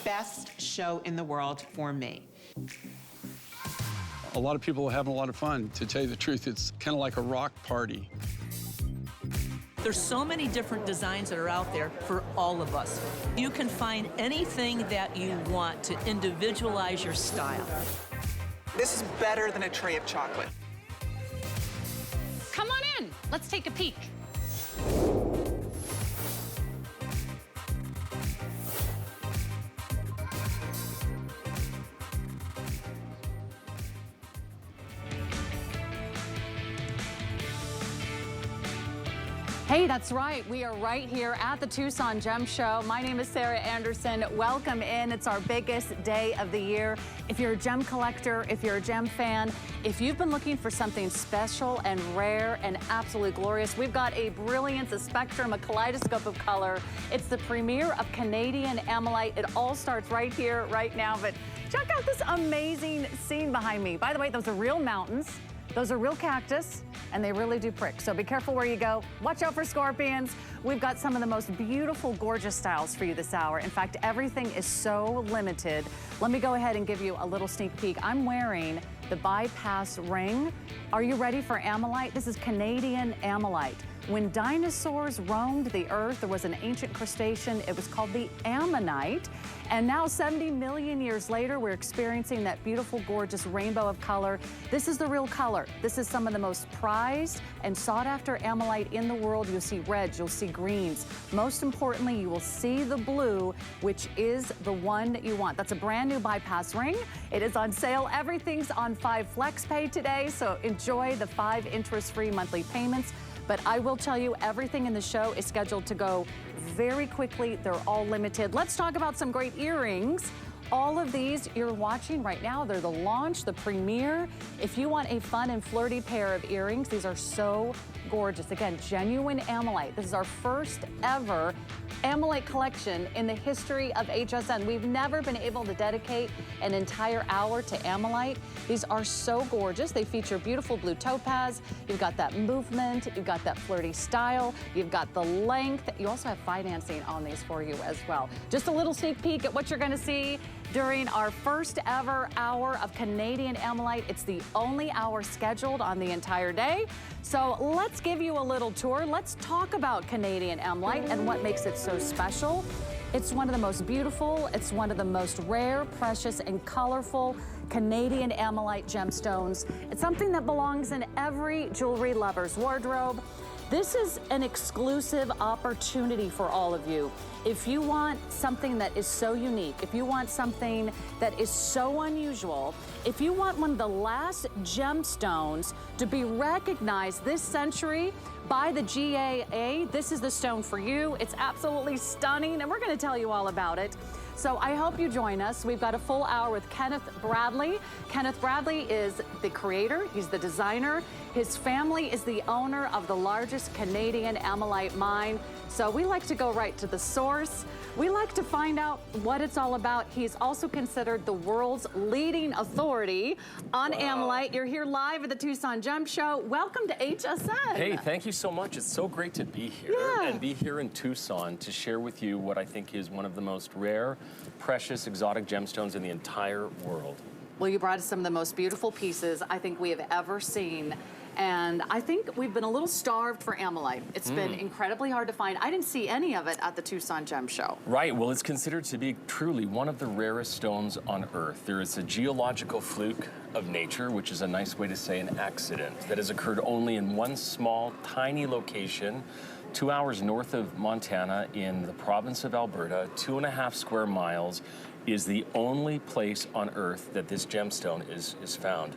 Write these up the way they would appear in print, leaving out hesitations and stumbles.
best show in the world for me. A lot of people are having a lot of fun. To tell you the truth, it's kind of like a rock party. There's so many different designs that are out there for all of us. You can find anything that you want to individualize your style. This is better than a tray of chocolate. Come on in, let's take a peek. Hey, that's right. We are right here at the Tucson Gem Show. My name is Sarah Anderson. Welcome in. It's our biggest day of the year. If you're a gem collector, if you're a gem fan, if you've been looking for something special and rare and absolutely glorious, we've got a brilliance, a spectrum, a kaleidoscope of color. It's the premiere of Canadian Ammolite. It all starts right here, right now. But check out this amazing scene behind me. By the way, those are real mountains. Those are real cactus, and they really do prick. So be careful where you go. Watch out for scorpions. We've got some of the most beautiful, gorgeous styles for you this hour. In fact, everything is so limited. Let me go ahead and give you a little sneak peek. I'm wearing the bypass ring. Are you ready for Ammolite? This is Canadian Ammolite. When dinosaurs roamed the earth, there was an ancient crustacean. It was called the ammonite. And now 70 million years later, we're experiencing that beautiful, gorgeous rainbow of color. This is the real color. This is some of the most prized and sought after Ammolite in the world. You'll see reds, you'll see greens. Most importantly, you will see the blue, which is the one that you want. That's a brand new bypass ring. It is on sale. Everything's on 5 Flex Pay today, so enjoy the 5 interest-free monthly payments. But I will tell you, everything in the show is scheduled to go very quickly. They're all limited. Let's talk about some great earrings. All of these you're watching right now, they're the launch, the premiere. If you want a fun and flirty pair of earrings, these are so gorgeous. Again, genuine Ammolite. This is our first ever Ammolite collection in the history of HSN. We've never been able to dedicate an entire hour to Ammolite. These are so gorgeous. They feature beautiful blue topaz. You've got that movement. You've got that flirty style. You've got the length. You also have financing on these for you as well. Just a little sneak peek at what you're going to see during our first ever hour of Canadian Ammolite. It's the only hour scheduled on the entire day. So let's give you a little tour. Let's talk about Canadian Ammolite and what makes it so special. It's one of the most beautiful, it's one of the most rare, precious, and colorful Canadian Ammolite gemstones. It's something that belongs in every jewelry lover's wardrobe. This is an exclusive opportunity for all of you. If you want something that is so unique, if you want something that is so unusual, if you want one of the last gemstones to be recognized this century by the GAA, this is the stone for you. It's absolutely stunning, and we're going to tell you all about it. So I hope you join us. We've got a full hour with Kenneth Bradley. Kenneth Bradley is the creator, he's the designer. His family is the owner of the largest Canadian Ammolite mine. So we like to go right to the source. We like to find out what it's all about. He's also considered the world's leading authority on Ammolite. You're here live at the Tucson Gem Show. Welcome to HSN. Hey, thank you so much. It's so great to be here and be here in Tucson to share with you what I think is one of the most rare, precious, exotic gemstones in the entire world. Well, you brought us some of the most beautiful pieces I think we have ever seen. And I think we've been a little starved for Ammolite. It's been incredibly hard to find. I didn't see any of it at the Tucson Gem Show. Right, well, it's considered to be truly one of the rarest stones on Earth. There is a geological fluke of nature, which is a nice way to say an accident, that has occurred only in one small, tiny location, 2 hours north of Montana in the province of Alberta, 2.5 square miles, is the only place on Earth that this gemstone is found.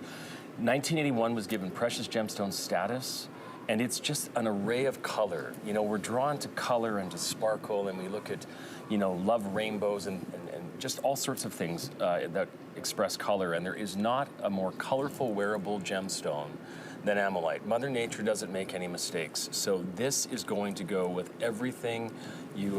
1981 was given precious gemstone status, and it's just an array of color. You know, we're drawn to color and to sparkle, and we look at, you know, love rainbows and just all sorts of things that express color, and there is not a more colorful wearable gemstone than Ammolite. Mother Nature doesn't make any mistakes, so this is going to go with everything you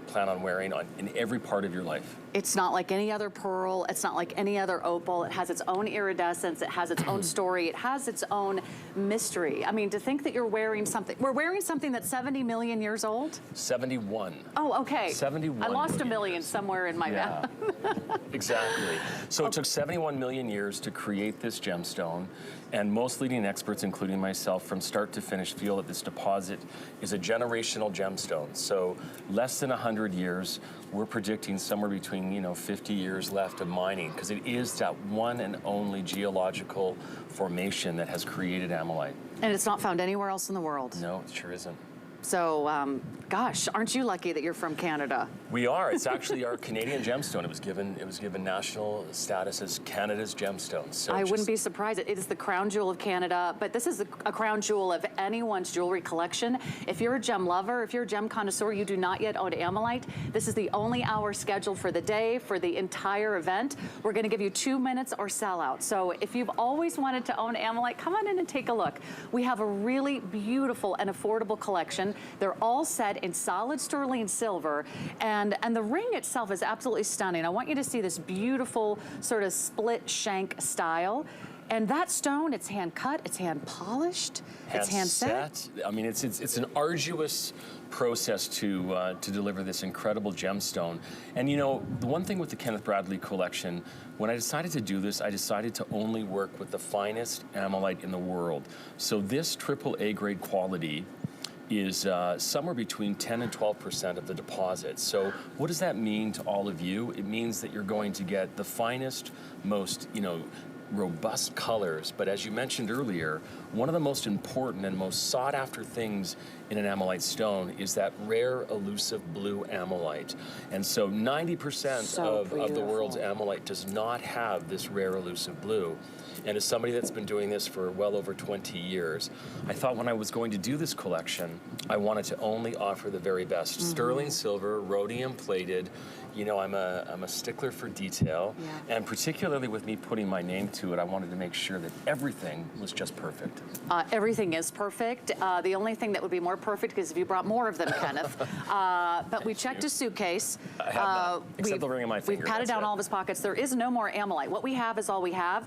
plan on wearing in every part of your life. It's not like any other pearl. It's not like any other opal. It has its own iridescence. It has its own story. It has its own mystery. I mean, to think that you're wearing something, we're wearing something that's 70 million years old? 71. Oh, okay. 71 I lost a million million years. somewhere in my Yeah, exactly. So it took 71 million years to create this gemstone, and most leading experts, including myself, from start to finish, feel that this deposit is a generational gemstone. So less than 100 years, we're predicting somewhere between 50 years left of mining, because it is that one and only geological formation that has created Ammolite. And it's not found anywhere else in the world. No, it sure isn't. So, gosh, aren't you lucky that you're from Canada? We are. It's actually our Canadian gemstone. It was given national status as Canada's gemstone. So I wouldn't be surprised. It is the crown jewel of Canada, but this is a crown jewel of anyone's jewelry collection. If you're a gem lover, if you're a gem connoisseur, you do not yet own Ammolite, this is the only hour scheduled for the day, for the entire event. We're going to give you 2 minutes or sell out. So if you've always wanted to own Ammolite, come on in and take a look. We have a really beautiful and affordable collection. They're all set in solid sterling silver, and the ring itself is absolutely stunning. I want you to see this beautiful sort of split shank style. And that stone, it's hand cut, it's hand polished, it's hand set. I mean, it's an arduous process to deliver this incredible gemstone. And the one thing with the Kenneth Bradley collection, when I decided to do this, I decided to only work with the finest Ammolite in the world. So this AAA grade quality is somewhere between 10 and 12% of the deposit. So what does that mean to all of you? It means that you're going to get the finest, most, robust colors. But as you mentioned earlier, one of the most important and most sought after things in an Ammolite stone is that rare, elusive blue Ammolite. And so 90% of the world's Ammolite does not have this rare, elusive blue. And as somebody that's been doing this for well over 20 years, I thought when I was going to do this collection, I wanted to only offer the very best. Sterling silver, rhodium plated. I'm a stickler for detail, and particularly with me putting my name to it, I wanted to make sure that everything was just perfect. Everything is perfect. The only thing that would be more perfect is if you brought more of them, Kenneth. But we checked his suitcase. I have not, except the ring in my finger. We've patted down all of his pockets. There is no more Ammolite. What we have is all we have.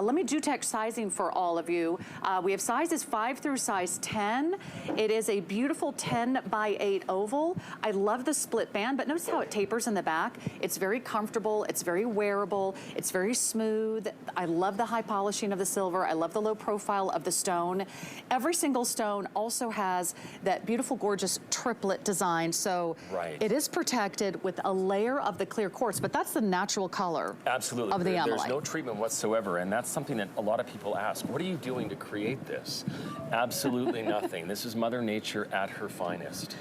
Let me do tech sizing for all of you. We have sizes 5 through size 10. It is a beautiful 10 by 8 oval. I love the split band, but notice how it tapers in the back. It's very comfortable, it's very wearable, it's very smooth. I love the high polishing of the silver. I love the low profile of the stone. Every single stone also has that beautiful, gorgeous triplet design. So it is protected with a layer of the clear quartz, but that's the natural color of the Ammolite. There's no treatment whatsoever, and that's something that a lot of people ask. What are you doing to create this? Absolutely nothing. This is Mother Nature at her finest.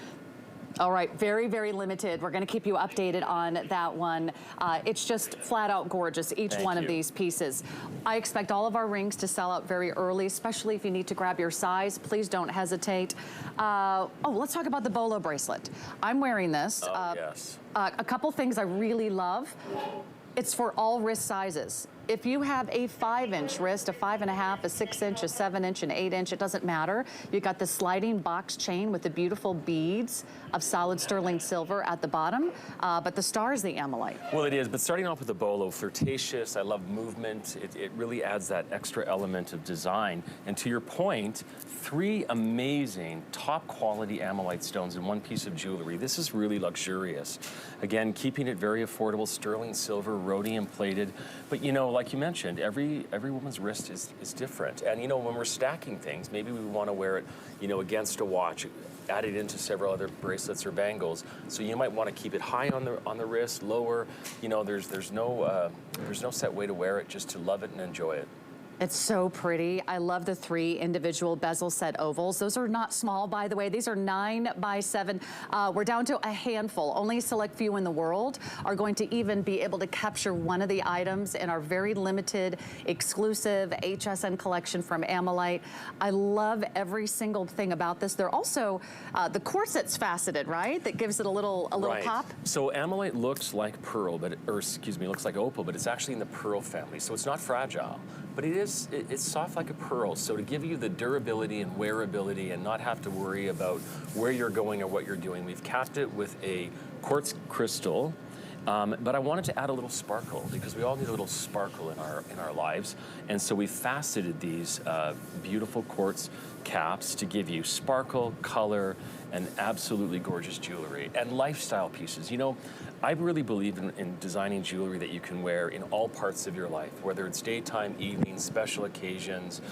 All right, very, very limited. We're going to keep you updated on that one. It's just flat out gorgeous, each one of these pieces. I expect all of our rings to sell out very early, especially if you need to grab your size. Please don't hesitate. Let's talk about the bolo bracelet. I'm wearing this. Yes. A couple things I really love. It's for all wrist sizes. If you have a 5-inch wrist, a 5.5, a 6-inch, a 7-inch, an 8-inch, it doesn't matter. You got the sliding box chain with the beautiful beads of solid sterling silver at the bottom, but the star is the Ammolite. Well, it is, but starting off with the bolo, flirtatious, I love movement. It really adds that extra element of design. And to your point, 3 amazing, top quality Ammolite stones in one piece of jewelry. This is really luxurious. Again, keeping it very affordable, sterling silver, rhodium plated. But like you mentioned, every woman's wrist is different. And when we're stacking things, maybe we want to wear it, against a watch, add it into several other bracelets or bangles. So you might want to keep it high on the wrist, lower. There's no set way to wear it, just to love it and enjoy it. It's so pretty. I love the 3 individual bezel set ovals. Those are not small, by the way. These are 9 by 7. We're down to a handful. Only a select few in the world are going to even be able to capture one of the items in our very limited, exclusive HSN collection from Ammolite. I love every single thing about this. They're also, the corset's faceted, right? That gives it a little pop. So Ammolite looks like pearl, looks like opal, but it's actually in the pearl family. So it's not fragile. But it's soft like a pearl, so to give you the durability and wearability and not have to worry about where you're going or what you're doing, we've capped it with a quartz crystal But I wanted to add a little sparkle because we all need a little sparkle in our lives. And so we faceted these beautiful quartz caps to give you sparkle, color, and absolutely gorgeous jewelry and lifestyle pieces. You know, I really believe in designing jewelry that you can wear in all parts of your life, whether it's daytime, evening, special occasions,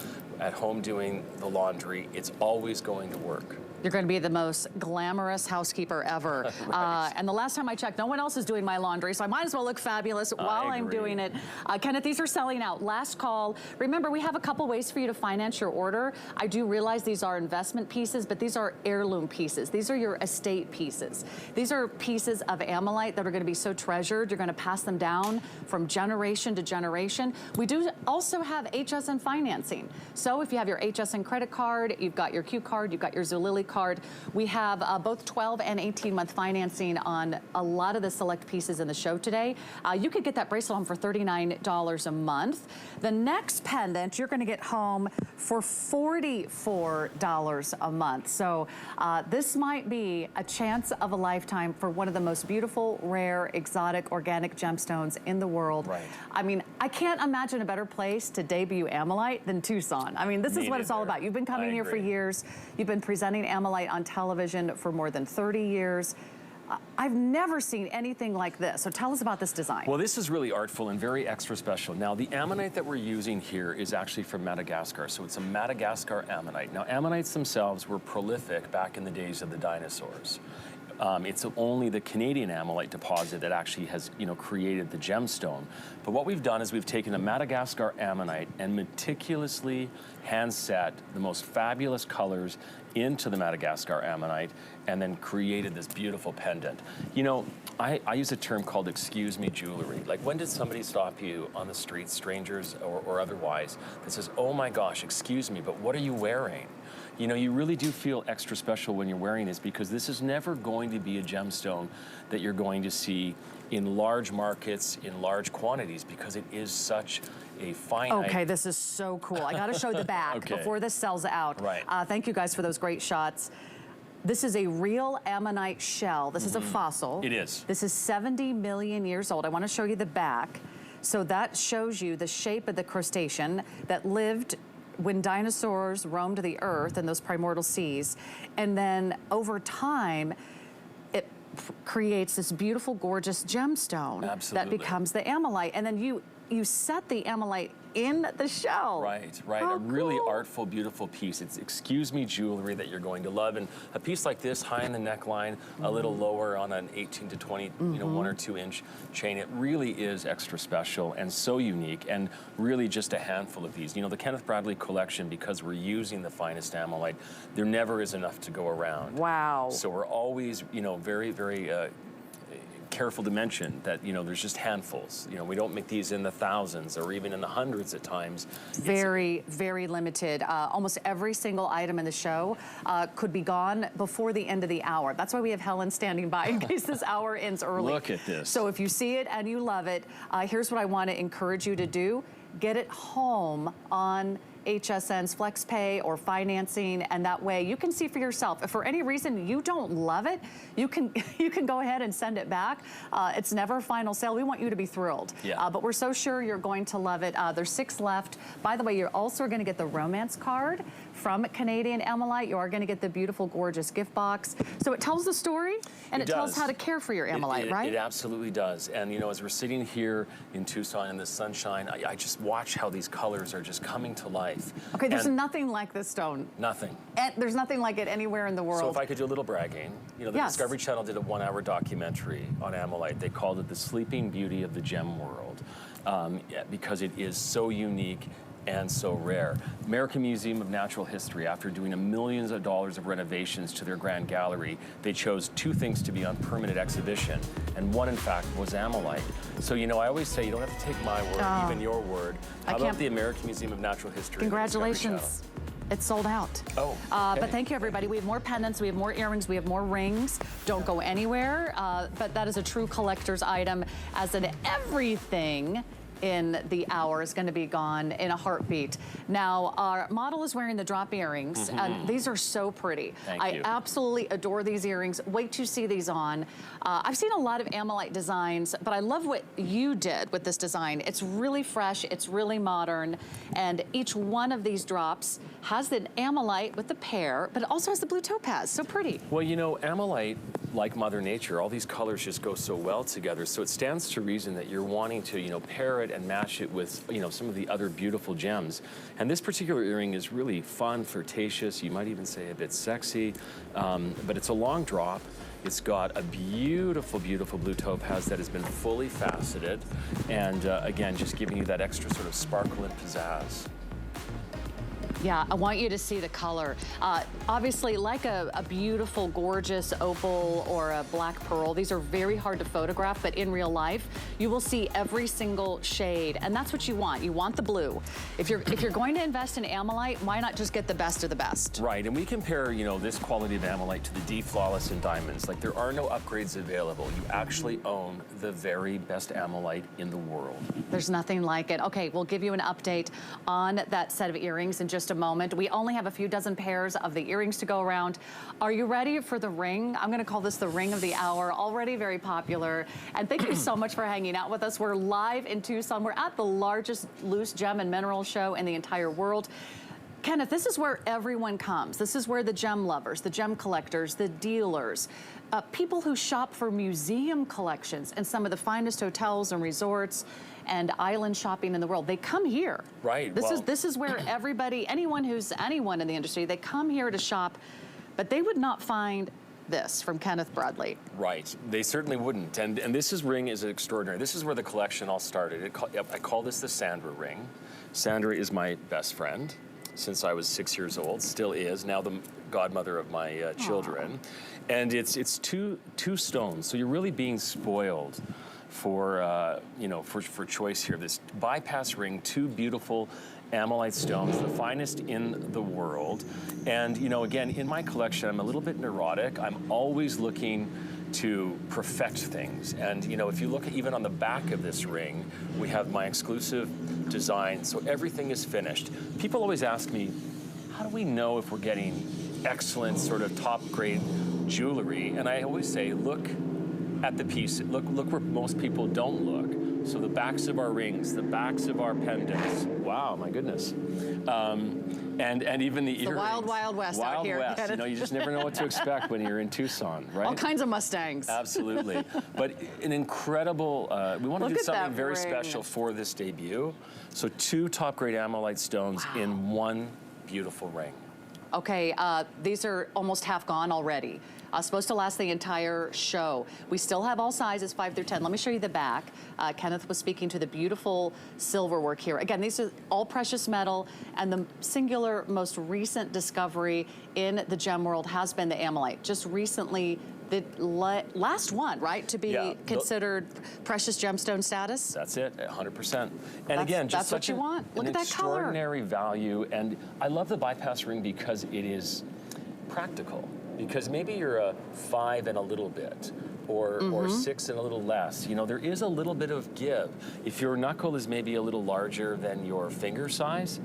at home doing the laundry, it's always going to work. You're going to be the most glamorous housekeeper ever. Right. And the last time I checked, no one else is doing my laundry, so I might as well look fabulous while I'm doing it. Kenneth, these are selling out. Last call. Remember, we have a couple ways for you to finance your order. I do realize these are investment pieces, but these are heirloom pieces. These are your estate pieces. These are pieces of Ammolite that are going to be so treasured. You're going to pass them down from generation to generation. We do also have HSN financing. So if you have your HSN credit card, you've got your Q card, you've got your Zulily card. We have both 12 and 18-month financing on a lot of the select pieces in the show today. You could get that bracelet home for $39 a month. The next pendant you're going to get home for $44 a month. So this might be a chance of a lifetime for one of the most beautiful, rare, exotic, organic gemstones in the world. Right. I mean, I can't imagine a better place to debut Ammolite than Tucson. I mean, this is what it's all about. You've been coming here for years. You've been presenting Ammolite on television for more than 30 years. I've never seen anything like this. So tell us about this design. Well, this is really artful and very extra special. Now, the ammonite that we're using here is actually from Madagascar. So it's a Madagascar ammonite. Now, ammonites themselves were prolific back in the days of the dinosaurs. It's only the Canadian Ammolite deposit that actually has, created the gemstone. But what we've done is we've taken a Madagascar ammonite and meticulously hand set the most fabulous colors into the Madagascar ammonite and then created this beautiful pendant. You know, I use a term called excuse me jewelry. Like, when did somebody stop you on the street, strangers or otherwise, that says, oh my gosh, excuse me, but what are you wearing? You know, you really do feel extra special when you're wearing this, because this is never going to be a gemstone that you're going to see in large markets, in large quantities, because it is such a finite. Okay, this is so cool. I gotta show the back before this sells out. Right. Thank you guys for those great shots. This is a real ammonite shell. This is a fossil. It is. This is 70 million years old. I wanna show you the back. So that shows you the shape of the crustacean that lived when dinosaurs roamed the earth in those primordial seas. And then over time, it creates this beautiful, gorgeous gemstone that becomes the Ammolite. And then you set the Ammolite in the shell. Right. How A really cool. artful, beautiful piece. It's excuse me jewelry that you're going to love. And a piece like this, high in the neckline, a little lower on an 18 to 20, 1 or 2 inch chain, it really is extra special and so unique, and really just a handful of these. You know, the Kenneth Bradley collection, because we're using the finest Ammolite, there never is enough to go around. Wow. So we're always, very, very careful to mention that, there's just handfuls. We don't make these in the thousands or even in the hundreds at times. Very, very limited. Almost every single item in the show could be gone before the end of the hour. That's why we have Helen standing by in case this hour ends early. Look at this. So if you see it and you love it, here's what I want to encourage you to do. Get it home on HSN's FlexPay or financing, and that way you can see for yourself. If for any reason you don't love it, you can go ahead and send it back. It's never a final sale. We want you to be thrilled. Yeah. But we're so sure you're going to love it. There's 6 left. By the way, you're also going to get the romance card from Canadian Ammolite. You are going to get the beautiful, gorgeous gift box. So it tells the story, and it tells how to care for your Ammolite, right? It absolutely does. And as we're sitting here in Tucson in the sunshine, I just watch how these colors are just coming to life. Okay, there's nothing like this stone. Nothing. And there's nothing like it anywhere in the world. So if I could do a little bragging, the Discovery Channel did a 1-hour documentary on Ammolite. They called it The Sleeping Beauty of the Gem World, because it is so unique and so rare. American Museum of Natural History, after doing millions of dollars of renovations to their grand gallery, they chose 2 things to be on permanent exhibition, and one, in fact, was Ammolite. So, I always say, you don't have to take my word, even your word. How about the American Museum of Natural History? Congratulations. It's sold out. Oh, okay. But thank you, everybody. We have more pendants, we have more earrings, we have more rings. Don't go anywhere. But that is a true collector's item, as in everything in the hour is going to be gone in a heartbeat. Now, our model is wearing the drop earrings, and these are so pretty. Thank you. I absolutely adore these earrings. Wait to see these on. I've seen a lot of Ammolite designs, but I love what you did with this design. It's really fresh, it's really modern, and each one of these drops has the Ammolite with the pear, but it also has the blue topaz. So pretty. Well, you know, Ammolite, like Mother Nature, all these colors just go so well together. So it stands to reason that you're wanting to, you know, pair it and match it with, you know, some of the other beautiful gems. And this particular earring is really fun, flirtatious. You might even say a bit sexy, but it's a long drop. It's got a beautiful, beautiful blue topaz that has been fully faceted. And again, just giving you that extra sort of sparkle and pizzazz. Yeah, I want you to see the color. Obviously, like a beautiful, gorgeous opal or a black pearl, these are very hard to photograph, but in real life, you will see every single shade, and that's what you want. You want the blue. If you're going to invest in Ammolite, why not just get the best of the best? Right, and we compare, you know, this quality of Ammolite to the D Flawless in diamonds. Like, there are no upgrades available. You actually own the very best Ammolite in the world. There's nothing like it. Okay, we'll give you an update on that set of earrings in just a moment. We only have a few dozen pairs of the earrings to go around. Are you ready for the ring? I'm going to call this the ring of the hour. Already very popular. And thank you so much for hanging out with us. We're live in Tucson. We're at the largest loose gem and mineral show in the entire world. Kenneth, this is where everyone comes. This is where the gem lovers, the gem collectors, the dealers, people who shop for museum collections and some of the finest hotels and resorts and island shopping in the world, they come here. Right. This is where everybody, anyone in the industry, they come here to shop, but they would not find this from Kenneth Bradley. Right, they certainly wouldn't. And this ring is extraordinary. This is where the collection all started. I call this the Sandra ring. Sandra is my best friend since I was 6 years old, still is, now the godmother of my children. And it's two stones, so you're really being spoiled for, you know, for choice here. This bypass ring, two beautiful Ammolite stones, the finest in the world. And, you know, again, in my collection, I'm a little bit neurotic. I'm always looking to perfect things. And, you know, if you look at even on the back of this ring, we have my exclusive design, so everything is finished. People always ask me, how do we know if we're getting excellent sort of top grade jewelry? And I always say, look at the piece, look where most people don't look. So the backs of our rings, the backs of our pendants. Wow, my goodness. And even the earrings. The wild, wild west out here. Wild west. You know, you just never know what to expect when you're in Tucson, right? All kinds of Mustangs. Absolutely. But an incredible, we want to do something very ring. special for this debut. So two top-grade Ammolite stones in one beautiful ring. Okay, these are almost half gone already. Supposed to last the entire show. We still have all sizes, 5 through 10. Let me show you the back. Kenneth was speaking to the beautiful silver work here. Again, these are all precious metal, and the singular most recent discovery in the gem world has been the Ammolite. Just recently, the last one, right, to be considered precious gemstone status? That's it, 100%. And again, just that's what you want. Look at that color. Extraordinary value. And I love the bypass ring because it is practical. Because maybe you're a 5 and a little bit, or 6 and a little less. You know, there is a little bit of give. If your knuckle is maybe a little larger than your finger size,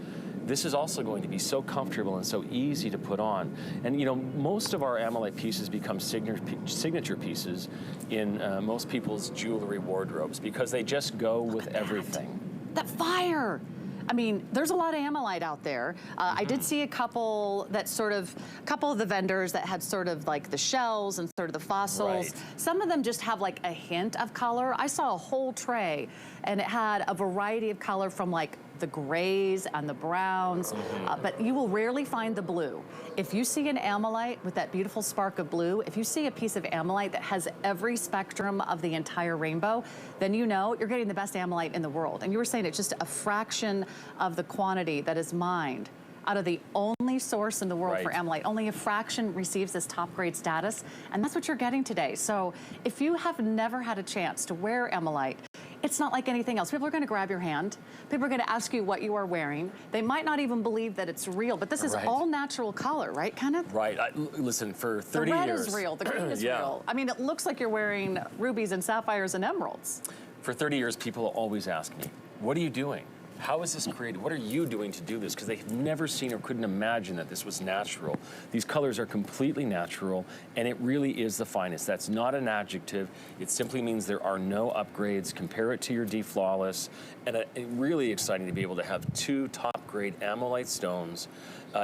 this is also going to be so comfortable and so easy to put on. And you know, most of our Ammolite pieces become signature pieces in most people's jewelry wardrobes because they just go with everything. That fire! I mean, there's a lot of Ammolite out there. I did see a couple of the vendors that had sort of like the shells and sort of the fossils. Right. Some of them just have like a hint of color. I saw a whole tray and it had a variety of color from like the grays and the browns, but you will rarely find the blue. If you see an Ammolite with that beautiful spark of blue, if you see a piece of Ammolite that has every spectrum of the entire rainbow, then you know you're getting the best Ammolite in the world. And you were saying it's just a fraction of the quantity that is mined out of the only source in the world for Ammolite. Only a fraction receives this top grade status, and that's what you're getting today. So if you have never had a chance to wear Ammolite, it's not like anything else. People are going to grab your hand. People are going to ask you what you are wearing. They might not even believe that it's real, but this is all natural color, right, Kenneth? Right. Listen, for 30 years. The red is real. The green is real. I mean, it looks like you're wearing rubies and sapphires and emeralds. For 30 years, people always ask me, what are you doing? How is this created? What are you doing to do this? Because they've never seen or couldn't imagine that this was natural. These colors are completely natural, and it really is the finest. That's not an adjective. It simply means there are no upgrades. Compare it to your D-Flawless. And really exciting to be able to have 2 top-grade Ammolite stones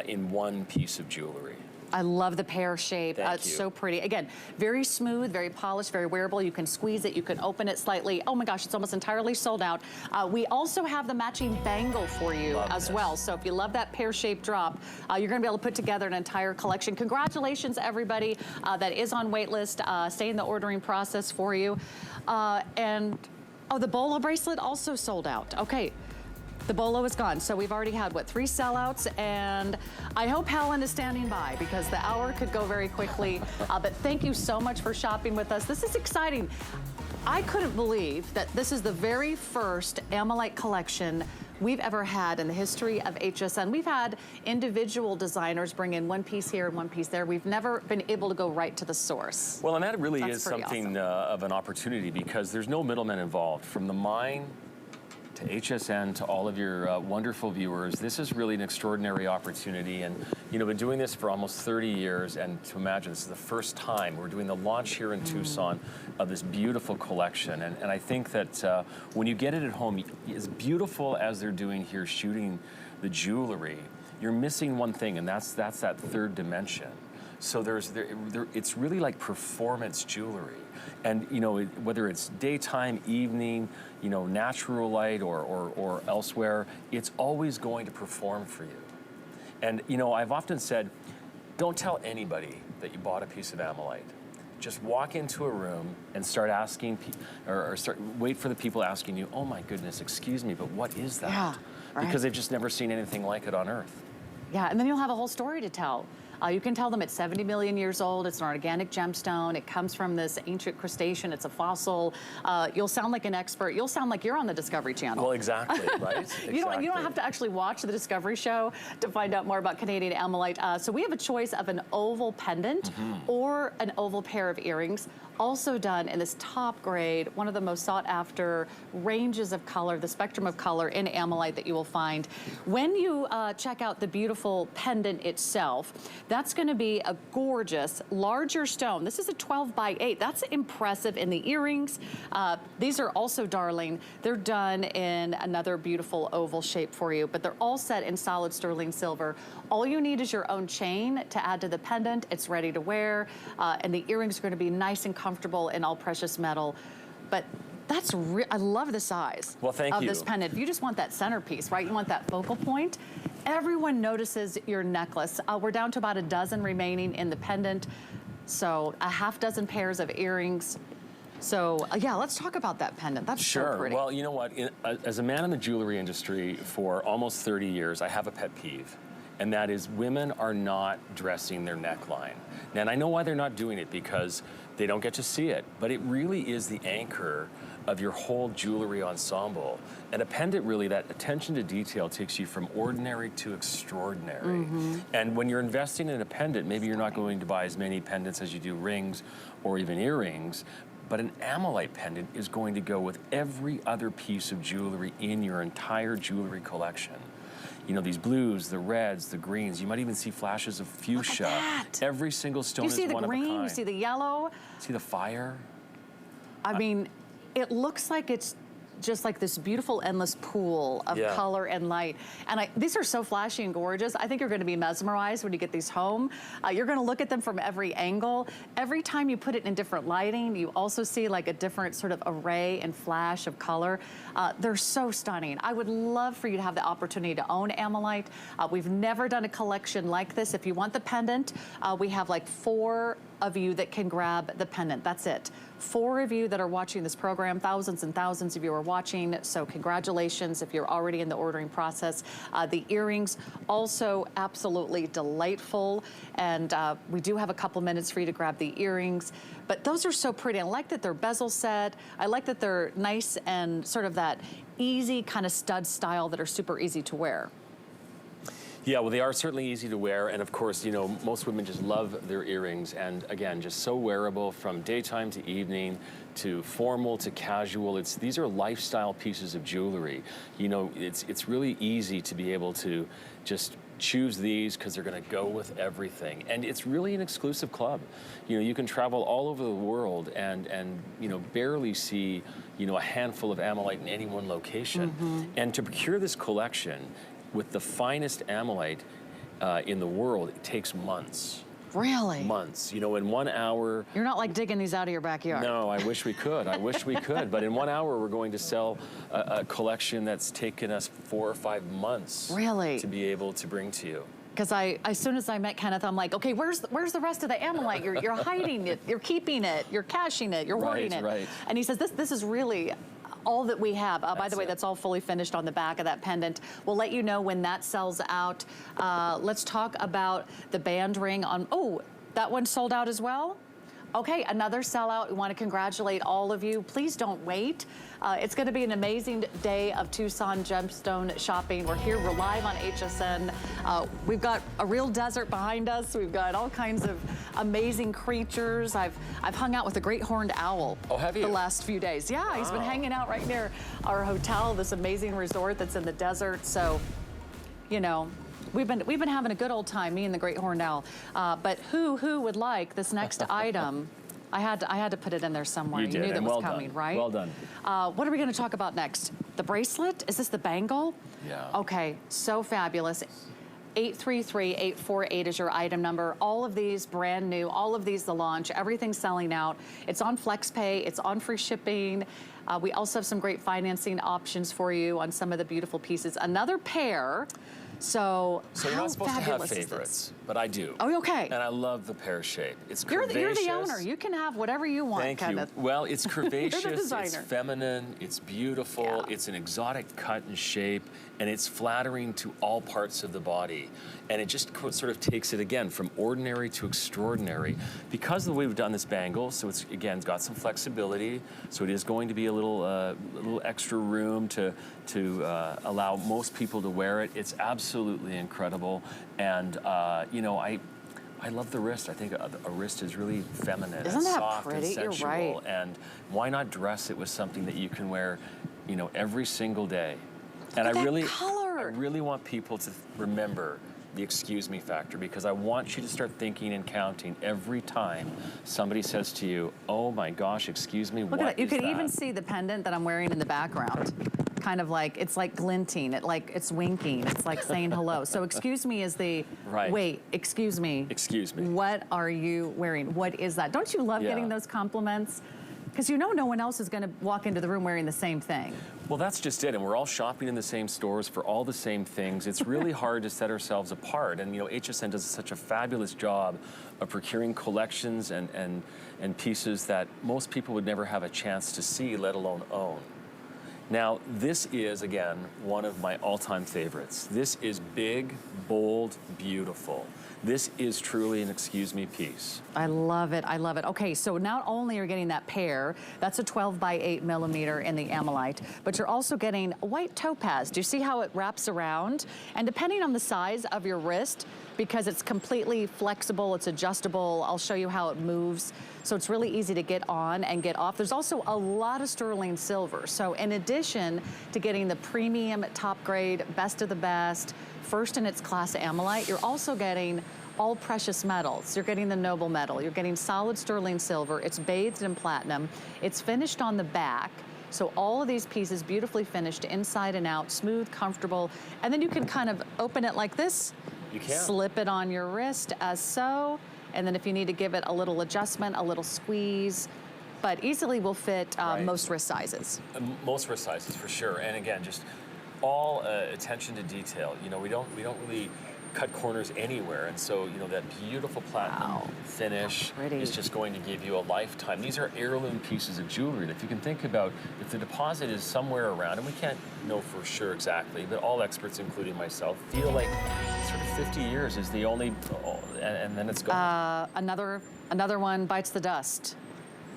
in one piece of jewelry. I love the pear shape. It's so pretty. Again, very smooth, very polished, very wearable. You can squeeze it, you can open it slightly. Oh my gosh, it's almost entirely sold out. We also have the matching bangle for you as well. So if you love that pear-shaped drop, you're gonna be able to put together an entire collection. Congratulations, everybody that is on wait list. Stay in the ordering process for you. And the bolo bracelet also sold out. Okay. The bolo is gone. So we've already had, what, 3 sellouts? And I hope Helen is standing by because the hour could go very quickly. But thank you so much for shopping with us. This is exciting. I couldn't believe that this is the very first Ammolite collection we've ever had in the history of HSN. We've had individual designers bring in one piece here and one piece there. We've never been able to go right to the source. Well, and that really is something of an opportunity because there's no middlemen involved. From the mine to HSN, to all of your wonderful viewers, this is really an extraordinary opportunity. And, you know, been doing this for almost 30 years, and to imagine this is the first time we're doing the launch here in Tucson of this beautiful collection. And I think that when you get it at home, as beautiful as they're doing here, shooting the jewelry, you're missing one thing, and that's that third dimension. So it's really like performance jewelry. And, you know, whether it's daytime, evening, you know, natural light or elsewhere, it's always going to perform for you. And, you know, I've often said, don't tell anybody that you bought a piece of Ammolite. Just walk into a room and start asking, wait for the people asking you, oh my goodness, excuse me, but what is that? Yeah, right. Because they've just never seen anything like it on Earth. Yeah, and then you'll have a whole story to tell. You can tell them it's 70 million years old. It's an organic gemstone. It comes from this ancient crustacean. It's a fossil. You'll sound like an expert. You'll sound like you're on the Discovery Channel. Well, exactly, right? You don't have to actually watch the Discovery show to find out more about Canadian Ammolite. So we have a choice of an oval pendant or an oval pair of earrings, also done in this top grade, one of the most sought after ranges of color, the spectrum of color in Ammolite that you will find. When you check out the beautiful pendant itself, that's gonna be a gorgeous, larger stone. This is a 12 by 8. That's impressive in the earrings. These are also darling. They're done in another beautiful oval shape for you, but they're all set in solid sterling silver. All you need is your own chain to add to the pendant. It's ready to wear, and the earrings are gonna be nice and comfortable in all precious metal. But that's I love the size of this pendant. If you just want that centerpiece, right? You want that focal point. Everyone notices your necklace. We're down to about a dozen remaining in the pendant. So a half dozen pairs of earrings. So yeah, let's talk about that pendant. That's so pretty. Well, you know what? As a man in the jewelry industry for almost 30 years, I have a pet peeve. And that is women are not dressing their neckline. And I know why they're not doing it, because they don't get to see it, but it really is the anchor of your whole jewelry ensemble. And a pendant, really, that attention to detail takes you from ordinary to extraordinary. And when you're investing in a pendant, maybe you're not going to buy as many pendants as you do rings or even earrings, but an Ammolite pendant is going to go with every other piece of jewelry in your entire jewelry collection. You know, these blues, the reds, the greens. You might even see flashes of fuchsia. Look at that. Every single stone is one of a kind. You see the green, you see the yellow. See the fire? I mean, it looks like it's just like this beautiful endless pool of color and light. And these are so flashy and gorgeous. I think you're gonna be mesmerized when you get these home. You're gonna look at them from every angle. Every time you put it in different lighting, you also see like a different sort of array and flash of color. They're so stunning. I would love for you to have the opportunity to own Ammolite. We've never done a collection like this. If you want the pendant, we have like 4 of you that can grab the pendant. That's it. 4 of you that are watching this program, thousands and thousands of you are watching, so congratulations if you're already in the ordering process. The earrings, also absolutely delightful, and we do have a couple minutes for you to grab the earrings, but those are so pretty. I like that they're bezel set. I like that they're nice and sort of that easy kind of stud style that are super easy to wear. Yeah, well, they are certainly easy to wear, and of course, you know, most women just love their earrings, and again, just so wearable from daytime to evening, to formal to casual. These are lifestyle pieces of jewelry. You know, it's really easy to be able to just choose these because they're going to go with everything, and it's really an exclusive club. You know, you can travel all over the world and you know, barely see, you know, a handful of Ammolite in any one location. And to procure this collection with the finest Ammolite in the world, it takes months. Really? Months. You know, in 1 hour. You're not like digging these out of your backyard. No, I wish we could. I wish we could. But in 1 hour, we're going to sell a collection that's taken us 4 or 5 months. Really? To be able to bring to you. Because as soon as I met Kenneth, I'm like, okay, where's the rest of the Ammolite? You're hiding it, you're keeping it, you're cashing it, you're hoarding it. Right. And he says, this is really all that we have. By the way, that's all fully finished on the back of that pendant. We'll let you know when that sells out. Let's talk about the band ring on, oh, that one sold out as well? Okay, another sellout. We want to congratulate all of you. Please don't wait. It's going to be an amazing day of Tucson gemstone shopping. We're live on HSN. We've got a real desert behind us. We've got all kinds of amazing creatures. I've hung out with a great horned owl. Oh, have you? The last few days. Yeah, he's been hanging out right near our hotel, this amazing resort that's in the desert. So, you know, we've been having a good old time, me and the great horned owl. But who would like this next item? I had to put it in there somewhere. You did, knew that and was well coming, done. right? Well done. What are we going to talk about next? The bracelet? Is this the bangle? Yeah. Okay, so fabulous. 833-848 is your item number. All of these brand new, all of these the launch, everything's selling out. It's on FlexPay, it's on free shipping. We also have some great financing options for you on some of the beautiful pieces. Another pair. So you're how not supposed to have fabulous is favorites, this? but I do. Oh, okay. And I love the pear shape. It's You're curvaceous. the owner. You can have whatever you want, Thank Kenneth. you. Well, it's curvaceous, You're the designer. it's feminine, it's beautiful, Yeah. it's an exotic cut and shape, and it's flattering to all parts of the body. And it just sort of takes it, again, from ordinary to extraordinary. Because of the way we've done this bangle, so it's, again, got some flexibility, so it is going to be a little extra room to allow most people to wear it. It's absolutely incredible. And, you know, I love the wrist. I think a wrist is really feminine. Isn't and that soft pretty? and sensual. You're right. And why not dress it with something that you can wear, you know, every single day? And Look at I that color. really want people to remember the excuse me factor, because I want you to start thinking and counting every time somebody says to you, oh my gosh, excuse me, Look what at that. You is can that? even see the pendant that I'm wearing in the background. Kind of like, it's like glinting, it's winking, it's like saying hello. So excuse me is the, Right. wait, excuse me. Excuse me. What are you wearing? What is that? Don't you love Yeah. getting those compliments? Because you know no one else is going to walk into the room wearing the same thing. Well, that's just it, and we're all shopping in the same stores for all the same things. It's really hard to set ourselves apart, and you know, HSN does such a fabulous job of procuring collections and pieces that most people would never have a chance to see, let alone own. Now, this is, again, one of my all-time favorites. This is big, bold, beautiful. This is truly an excuse me piece. I love it. I love it. Okay, so not only are you getting that pear, that's a 12 by 8 millimeter in the Ammolite, but you're also getting a white topaz. Do you see how it wraps around? And depending on the size of your wrist, because it's completely flexible, it's adjustable, I'll show you how it moves. So it's really easy to get on and get off. There's also a lot of sterling silver. So in addition to getting the premium, top grade, best of the best, first in its class Ammolite, you're also getting all precious metals. You're getting the noble metal. You're getting solid sterling silver. It's bathed in platinum. It's finished on the back. So all of these pieces beautifully finished inside and out, smooth, comfortable. And then you can kind of open it like this. You can. Slip it on your wrist as so. And then if you need to give it a little adjustment, a little squeeze, but easily will fit Right. most wrist sizes. Most wrist sizes, for sure. And again, just all attention to detail. You know, we don't really cut corners anywhere, and so you know that beautiful platinum Wow. finish Pretty. is just going to give you a lifetime. These are heirloom pieces of jewelry. And if you can think about if the deposit is somewhere around, and we can't know for sure exactly, but all experts, including myself, feel like sort of 50 years is the only, and then it's gone. Another one bites the dust.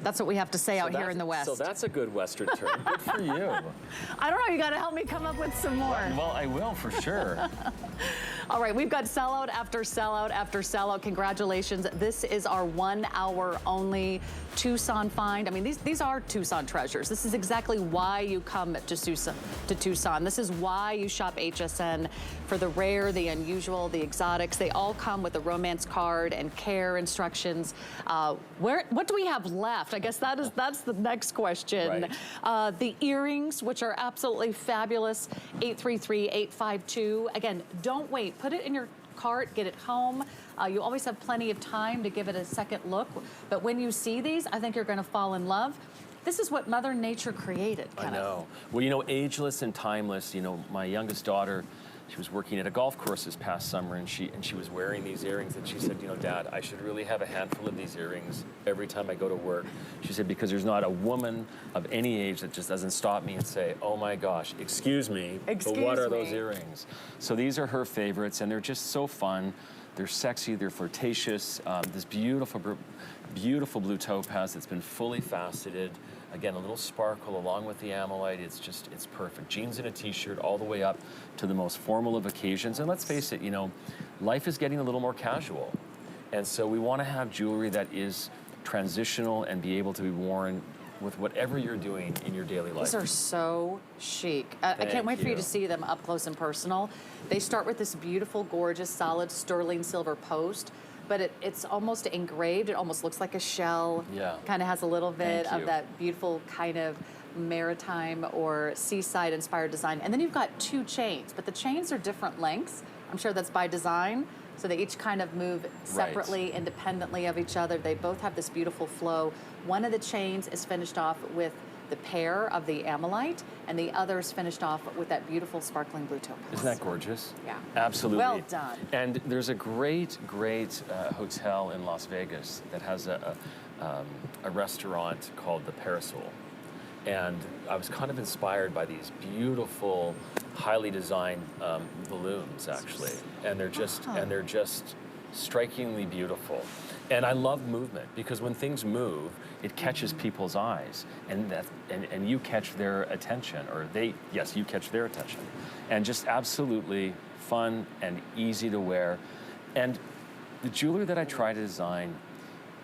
That's what we have to say out here in the West. So that's a good Western term. Good for you. I don't know, you gotta help me come up with some more. Well, I will for sure. All right, we've got sellout after sellout after sellout. Congratulations. This is our 1 hour only Tucson find. I mean, these are Tucson treasures. This is exactly why you come to Tucson. This is why you shop HSN, for the rare, the unusual, the exotics. They all come with a romance card and care instructions. What do we have left? I guess that's the next question. Right. The earrings, which are absolutely fabulous, 833-852. Again, don't wait. Put it in your cart, get it home. You always have plenty of time to give it a second look. But when you see these, I think you're going to fall in love. This is what Mother Nature created, Kenneth. I know. Well, you know, ageless and timeless. You know, my youngest daughter, she was working at a golf course this past summer, and she was wearing these earrings, and she said, you know, Dad, I should really have a handful of these earrings every time I go to work. She said, because there's not a woman of any age that just doesn't stop me and say, oh my gosh, excuse me, but what are those earrings? So these are her favorites, and they're just so fun. They're sexy, they're flirtatious. This beautiful blue topaz that's been fully faceted. Again, a little sparkle along with the Ammolite. It's perfect. Jeans and a t-shirt all the way up to the most formal of occasions. And let's face it, you know, life is getting a little more casual. And so we want to have jewelry that is transitional and be able to be worn with whatever you're doing in your daily life. These are so chic. I can't wait for you to see them up close and personal. They start with this beautiful, gorgeous, solid sterling silver post, but it's almost engraved. It almost looks like a shell. Yeah. Kind of has a little bit of that beautiful kind of maritime or seaside inspired design. And then you've got 2 chains, but the chains are different lengths. I'm sure that's by design. So they each kind of move separately, independently of each other. They both have this beautiful flow. One of the chains is finished off with the pair of the Ammolite, and the other is finished off with that beautiful sparkling blue topaz. Isn't that gorgeous? Yeah. Absolutely. Well done. And there's a great hotel in Las Vegas that has a restaurant called the Parasol. And I was kind of inspired by these beautiful, highly designed balloons, actually. And they're just strikingly beautiful. And I love movement, because when things move, it catches people's eyes, and you catch their attention, or you catch their attention. And just absolutely fun and easy to wear. And the jewelry that I try to design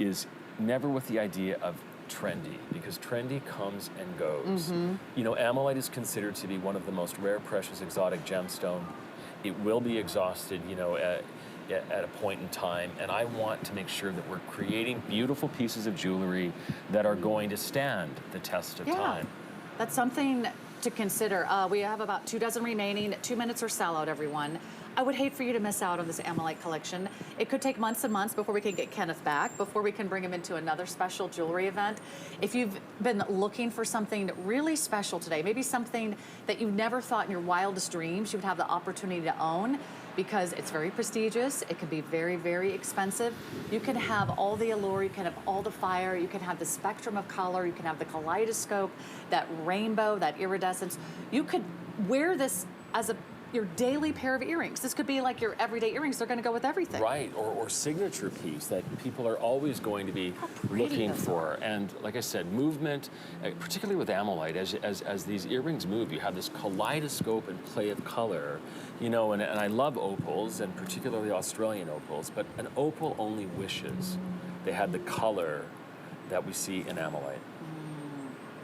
is never with the idea of trendy, because trendy comes and goes. You know, Ammolite is considered to be one of the most rare, precious, exotic gemstone. It will be exhausted, you know, at a point in time, and I want to make sure that we're creating beautiful pieces of jewelry that are going to stand the test of time. That's something to consider. We have about 2 dozen remaining. 2 minutes or sellout, everyone. I would hate for you to miss out on this Ammolite collection. It could take months and months before we can get Kenneth back, before we can bring him into another special jewelry event. If you've been looking for something really special today, maybe something that you never thought in your wildest dreams you would have the opportunity to own, because it's very prestigious, it can be very, very expensive. You can have all the allure, you can have all the fire, you can have the spectrum of color, you can have the kaleidoscope, that rainbow, that iridescence. You could wear this as your daily pair of earrings. This could be like your everyday earrings. They're going to go with everything. Right, or signature piece that people are always going to be looking for. And like I said, movement, particularly with Ammolite, as these earrings move, you have this kaleidoscope and play of color, you know, and I love opals, and particularly Australian opals, but an opal only wishes they had the color that we see in Ammolite.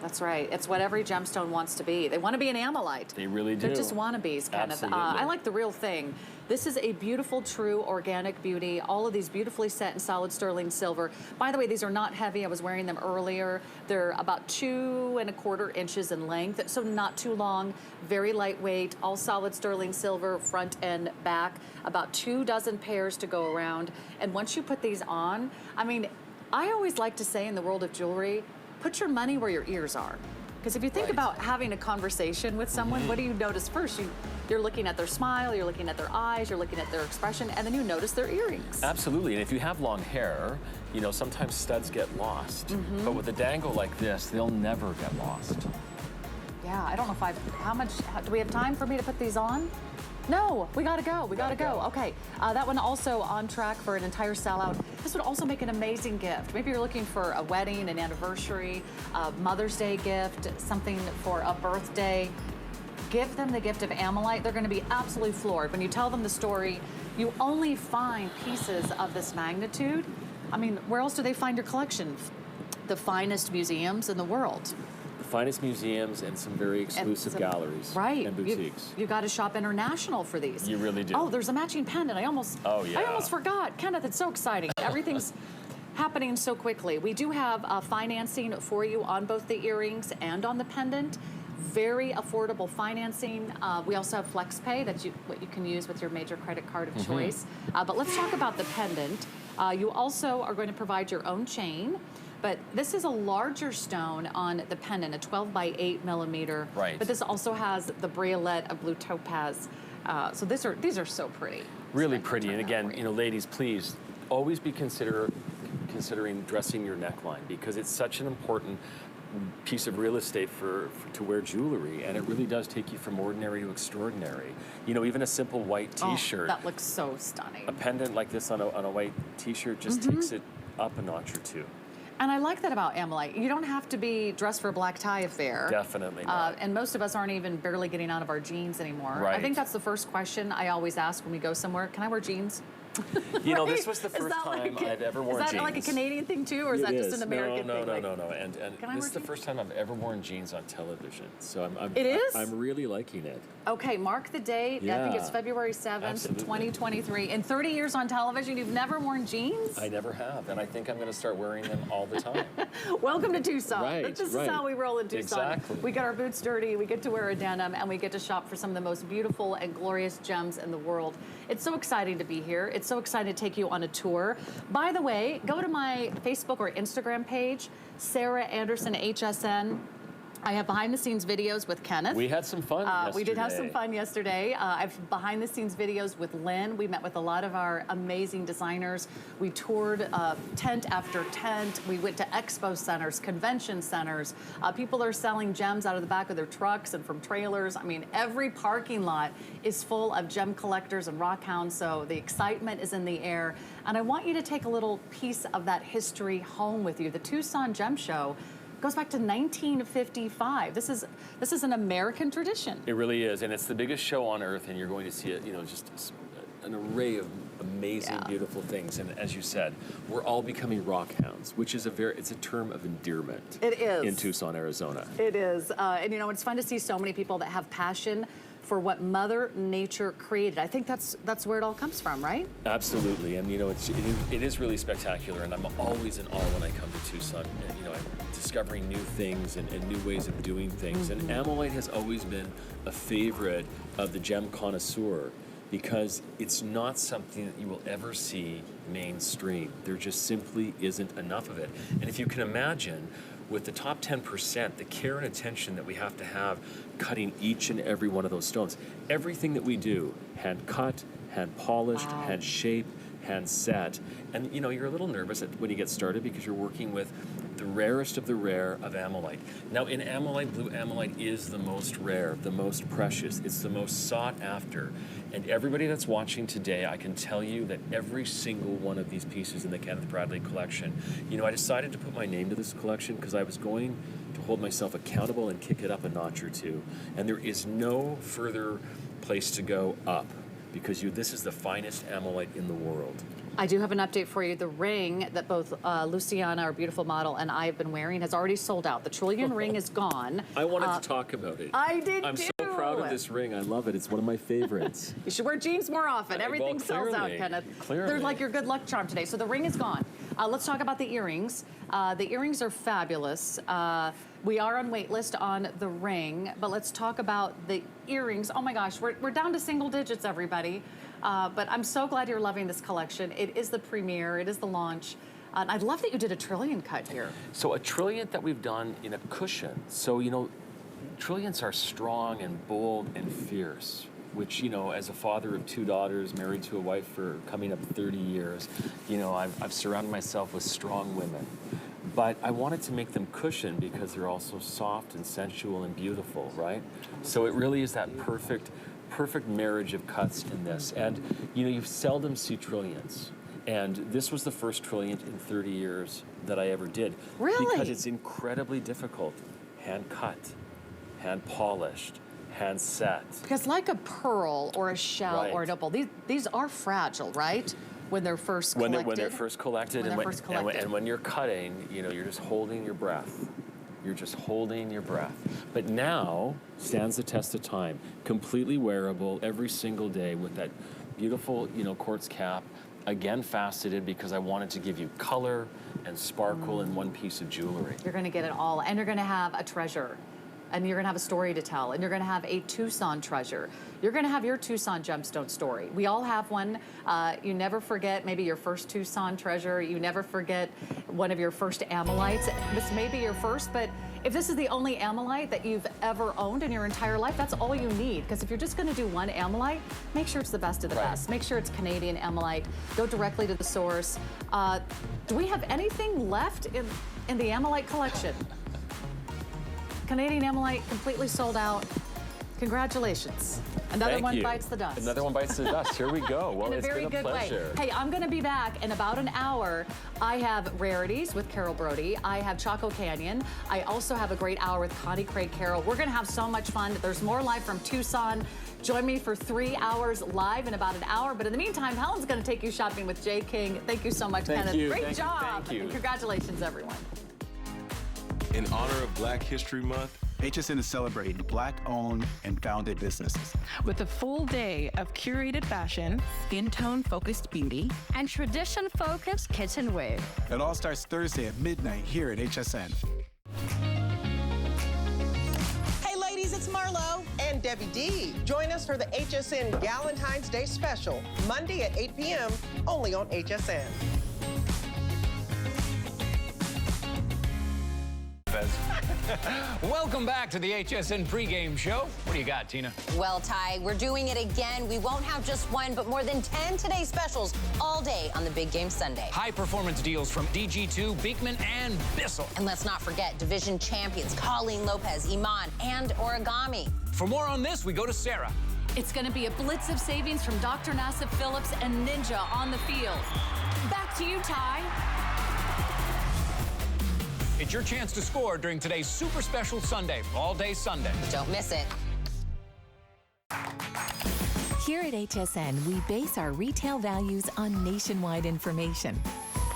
That's right. It's what every gemstone wants to be. They want to be an Ammolite. They really do. They're just wannabes, Kenneth. I like the real thing. This is a beautiful, true, organic beauty. All of these beautifully set in solid sterling silver. By the way, these are not heavy. I was wearing them earlier. They're about 2 1/4 inches in length, so not too long. Very lightweight, all solid sterling silver, front and back. About 2 dozen pairs to go around. And once you put these on, I mean, I always like to say in the world of jewelry, put your money where your ears are. Because if you think about having a conversation with someone, what do you notice first? You're looking at their smile, you're looking at their eyes, you're looking at their expression, and then you notice their earrings. Absolutely, and if you have long hair, you know, sometimes studs get lost. But with a dangle like this, they'll never get lost. Yeah, I don't know if do we have time for me to put these on? No, we gotta go, we gotta go. Okay, that one also on track for an entire sellout. This would also make an amazing gift. Maybe you're looking for a wedding, an anniversary, a Mother's Day gift, something for a birthday. Give them the gift of Ammolite. They're gonna be absolutely floored. When you tell them the story, you only find pieces of this magnitude. I mean, where else do they find your collection? The finest museums in the world. The finest museums and some very exclusive galleries and boutiques. You got to shop international for these. You really do. Oh, there's a matching pendant. I almost forgot. Kenneth, it's so exciting. Everything's happening so quickly. We do have financing for you on both the earrings and on the pendant. Very affordable financing. We also have FlexPay, what you can use with your major credit card of choice. But let's talk about the pendant. You also are going to provide your own chain. But this is a larger stone on the pendant, a 12 by 8 millimeter. Right. But this also has the briolette of blue topaz. So these are so pretty. Really pretty. And again, you know, ladies, please always be considering dressing your neckline, because it's such an important piece of real estate to wear jewelry, and it really does take you from ordinary to extraordinary. You know, even a simple white T-shirt. That looks so stunning. A pendant like this on a white T-shirt just takes it up a notch or two. And I like that about Ammolite. You don't have to be dressed for a black tie affair. Definitely not. And most of us aren't even barely getting out of our jeans anymore. Right. I think that's the first question I always ask when we go somewhere. Can I wear jeans? You know, this was the first time I've ever worn jeans. Is that like a Canadian thing too, or is that just an American thing? No. And this is the first time I've ever worn jeans on television. So I'm really liking it. Okay, mark the date. Yeah. I think it's February 7th, Absolutely. 2023. In 30 years on television, you've never worn jeans? I never have, and I think I'm going to start wearing them all the time. Welcome to Tucson. Right, This is how we roll in Tucson. Exactly. We get our boots dirty, we get to wear a denim, and we get to shop for some of the most beautiful and glorious gems in the world. It's so exciting to be here. It's so exciting to take you on a tour. By the way, go to my Facebook or Instagram page, Sarah Anderson HSN. I have behind-the-scenes videos with Kenneth. We had some fun yesterday. We did have some fun yesterday. I have behind-the-scenes videos with Lynn. We met with a lot of our amazing designers. We toured tent after tent. We went to expo centers, convention centers. People are selling gems out of the back of their trucks and from trailers. I mean, every parking lot is full of gem collectors and rock hounds, so the excitement is in the air. And I want you to take a little piece of that history home with you. The Tucson Gem Show goes back to 1955. This is an American tradition. It really is, and it's the biggest show on earth, and you're going to see it, you know, just an array of amazing, beautiful things. And as you said, we're all becoming rock hounds, which is it's a term of endearment. It is. In Tucson, Arizona. It is, and you know, it's fun to see so many people that have passion for what Mother Nature created. I think that's where it all comes from, right? Absolutely, and you know, it is really spectacular, and I'm always in awe when I come to Tucson. And, you know, I'm discovering new things and new ways of doing things. And Ammolite has always been a favorite of the gem connoisseur, because it's not something that you will ever see mainstream. There just simply isn't enough of it. And if you can imagine, with the top 10%, the care and attention that we have to have cutting each and every one of those stones. Everything that we do, hand cut, hand polished, hand shaped, hand set. And you know, you're a little nervous when you get started because you're working with the rarest of the rare of Ammolite. Now in Ammolite, blue Ammolite is the most rare, the most precious. It's the most sought after. And everybody that's watching today, I can tell you that every single one of these pieces in the Kenneth Bradley collection, you know, I decided to put my name to this collection because I was going to hold myself accountable and kick it up a notch or two. And there is no further place to go up, because this is the finest Ammolite in the world. I do have an update for you. The ring that both Luciana, our beautiful model, and I have been wearing has already sold out. The Trillion ring is gone. I wanted to talk about it. I did I'm too. so proud of this ring. I love it. It's one of my favorites. You should wear jeans more often. Everything sells out, Kenneth. Clearly. They're like your good luck charm today. So the ring is gone. Let's talk about the earrings. The earrings are fabulous. We are on wait list on the ring, but let's talk about the earrings. Oh my gosh, we're down to single digits, everybody. But I'm so glad you're loving this collection. It is the premiere, it is the launch. And I love that you did a trillion cut here. So a trillion that we've done in a cushion. So, you know, trillions are strong and bold and fierce, which, you know, as a father of 2 daughters, married to a wife for coming up 30 years, you know, I've surrounded myself with strong women, but I wanted to make them cushion because they're also soft and sensual and beautiful, right? So it really is that perfect marriage of cuts in this. And you know, you seldom see trillions. And this was the first trillion in 30 years that I ever did. Really? Because it's incredibly difficult. Hand cut, hand polished, hand set. Because like a pearl or a shell Right. or an opal, these are fragile, right? When they're first collected. When they're first collected, When and when you're cutting, you know, you're just holding your breath. You're just holding your breath. But now stands the test of time. Completely wearable every single day with that beautiful, you know, quartz cap. Again, faceted because I wanted to give you color and sparkle in one piece of jewelry. You're going to get it all, and you're going to have a treasure, and you're going to have a story to tell, and you're going to have a Tucson treasure. You're going to have your Tucson gemstone story. We all have one. You never forget maybe your first Tucson treasure. You never forget one of your first Ammolites. This may be your first, but if this is the only Ammolite that you've ever owned in your entire life, that's all you need. Because if you're just going to do one Ammolite, make sure it's the best of the best. Make sure it's Canadian Ammolite. Go directly to the source. Do we have anything left in the Ammolite collection? Canadian Ammolite completely sold out. Congratulations. Another one bites the dust. Another one bites the dust. Here we go. Well, In a very good way. Hey, I'm going to be back in about an hour. I have Rarities with Carol Brody. I have Chaco Canyon. I also have a great hour with Connie Craig Carroll. We're going to have so much fun. There's more live from Tucson. Join me for 3 hours live in about an hour. But in the meantime, Helen's going to take you shopping with Jay King. Thank you so much, Kenneth. Great job. Thank you. And congratulations, everyone. In honor of Black History Month, HSN is celebrating Black-owned and founded businesses. With a full day of curated fashion, skin tone-focused beauty, and tradition-focused kitchenware. It all starts Thursday at midnight here at HSN. Hey ladies, it's Marlo and Debbie D. Join us for the HSN Valentine's Day special, Monday at 8 p.m., only on HSN. Welcome back to the HSN pregame show. What do you got, Tina? Well, Ty, we're doing it again. We won't have just one, but more than 10 Today specials all day on the Big Game Sunday. High-performance deals from DG2, Beekman, and Bissell. And let's not forget division champions Colleen Lopez, Iman, and Origami. For more on this, we go to Sarah. It's going to be a blitz of savings from Dr. Nassif Phillips and Ninja on the field. Back to you, Ty. It's your chance to score during today's super special Sunday, all-day Sunday. Don't miss it. Here at HSN, we base our retail values on nationwide information.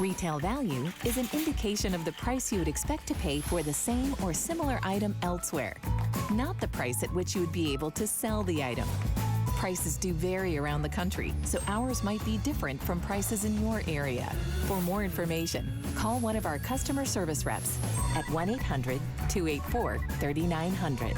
Retail value is an indication of the price you would expect to pay for the same or similar item elsewhere, not the price at which you would be able to sell the item. Prices do vary around the country, so ours might be different from prices in your area. For more information, call one of our customer service reps at 1-800-284-3900.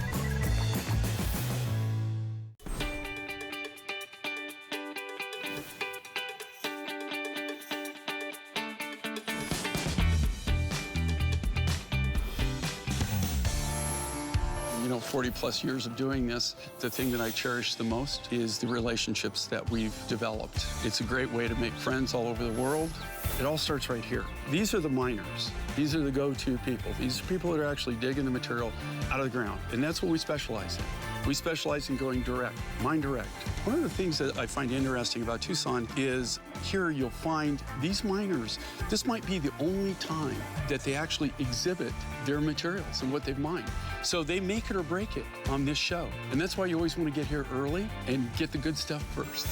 You know, 40 plus years of doing this, the thing that I cherish the most is the relationships that we've developed. It's a great way to make friends all over the world. It all starts right here. These are the miners. These are the go-to people. These are people that are actually digging the material out of the ground. And that's what we specialize in. We specialize in going direct, mine direct. One of the things that I find interesting about Tucson is here you'll find these miners, this might be the only time that they actually exhibit their materials and what they've mined. So they make it or break it on this show. And that's why you always want to get here early and get the good stuff first.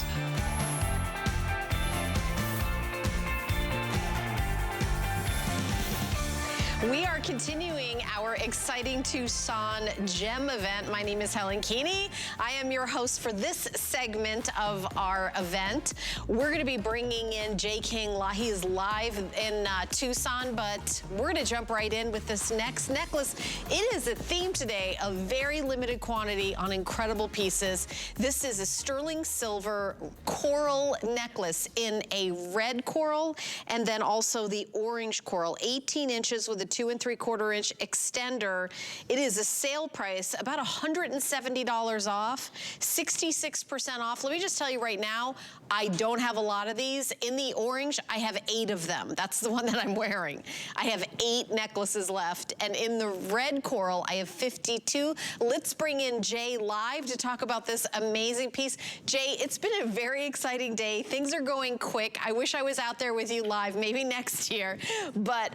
We are continuing our exciting Tucson Gem event. My name is Helen Keeney. I am your host for this segment of our event. We're going to be bringing in Jay King. He is live in Tucson, but we're going to jump right in with this next necklace. It is a theme today, a very limited quantity on incredible pieces. This is a sterling silver coral necklace in a red coral and then also the orange coral, 18 inches with a 2 3/4 inch extender. It is a sale price, about $170 off, 66% off. Let me just tell you right now, I don't have a lot of these. In the orange, I have 8 of them. That's the one that I'm wearing. I have 8 necklaces left. And in the red coral, I have 52. Let's bring in Jay live to talk about this amazing piece. Jay, it's been a very exciting day. Things are going quick. I wish I was out there with you live, maybe next year. But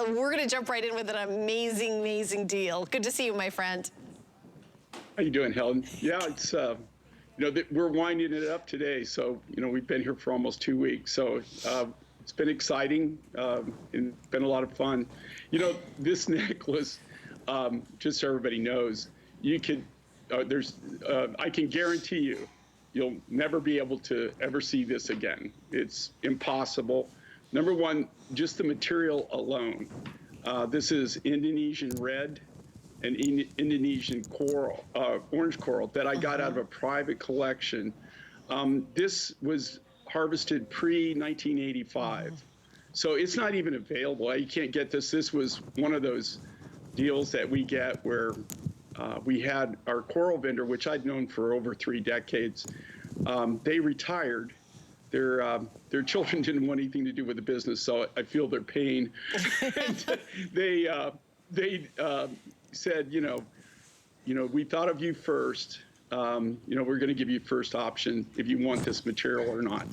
we're gonna jump right in with an amazing, amazing deal. Good to see you, my friend. How you doing, Helen? Yeah, it's, you know, we're winding it up today. So, you know, we've been here for almost 2 weeks. So it's been exciting and been a lot of fun. You know, this necklace, just so everybody knows, you could, I can guarantee you, you'll never be able to ever see this again. It's impossible. Number one, just the material alone. This is Indonesian red and Indonesian coral, orange coral that I got out of a private collection. This was harvested pre-1985. So it's not even available. You can't get this. This was one of those deals that we get where we had our coral vendor, which I'd known for over 3 decades. They retired. Their children didn't want anything to do with the business, so I feel their pain. And they said, you know, we thought of you first. You know, we're going to give you first option if you want this material or not.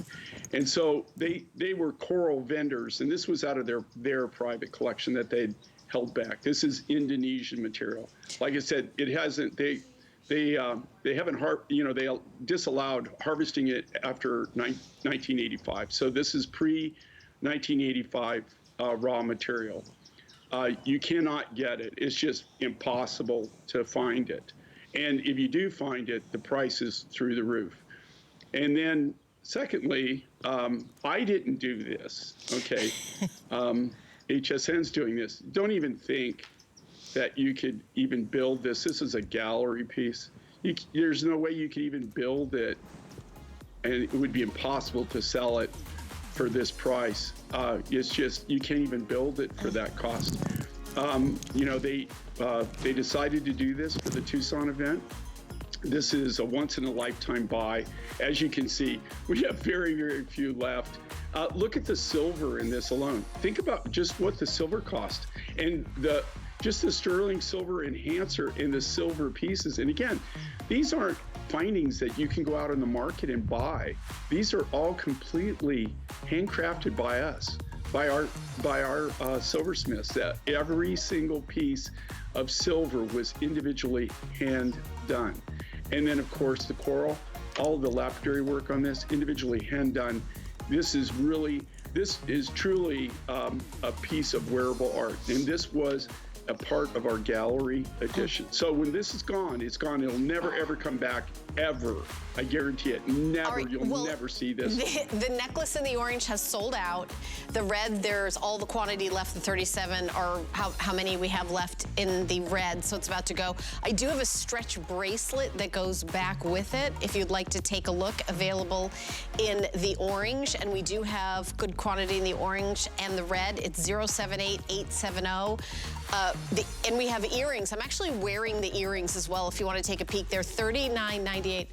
And so they were coral vendors, and this was out of their private collection that they'd held back. This is Indonesian material. Like I said, it hasn't. They haven't they disallowed harvesting it after 1985. So this is pre-1985 raw material. You cannot get it. It's just impossible to find it. And if you do find it, the price is through the roof. And then secondly, I didn't do this, okay? HSN's doing this. Don't even think that you could even build this. This is a gallery piece. There's no way you could even build it, and it would be impossible to sell it for this price. It's just, you can't even build it for that cost. You know, they decided to do this for the Tucson event. This is a once-in-a-lifetime buy. As you can see, we have very, very few left. Look at the silver in this alone. Think about just what the silver cost, and just the sterling silver enhancer in the silver pieces. And again, these aren't findings that you can go out on the market and buy. These are all completely handcrafted by us, by our silversmiths. That every single piece of silver was individually hand done. And then of course the coral, all the lapidary work on this, individually hand done. This is truly a piece of wearable art. And this was a part of our gallery edition. So when this is gone, it's gone. It'll never, ever come back, ever. I guarantee it. Never. Right, you'll never see this. The necklace in the orange has sold out. The red, there's all the quantity left, the 37, or how many we have left in the red, so it's about to go. I do have a stretch bracelet that goes back with it, if you'd like to take a look, available in the orange, and we do have good quantity in the orange and the red. It's 078870. And we have earrings. I'm actually wearing the earrings as well if you want to take a peek. They're $39.98.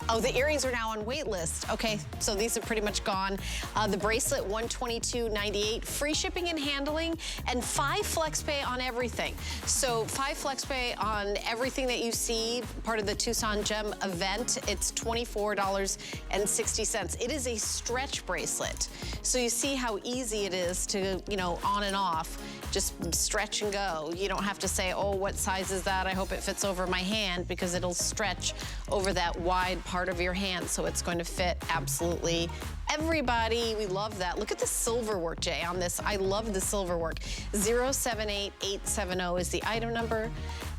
Oh, the earrings are now on wait list. Okay, so these are pretty much gone. The bracelet, $122.98. Free shipping and handling, and 5 flex pay on everything. So 5 flex pay on everything that you see, part of the Tucson Gem event. It's $24.60. It is a stretch bracelet. So you see how easy it is to, you know, on and off. Just stretch and go. You don't have to say, oh, what size is that? I hope it fits over my hand, because it'll stretch over that wide part of your hand, so it's going to fit absolutely everybody. We love that. Look at the silver work, Jay, on this. I love the silver work. 078870 is the item number.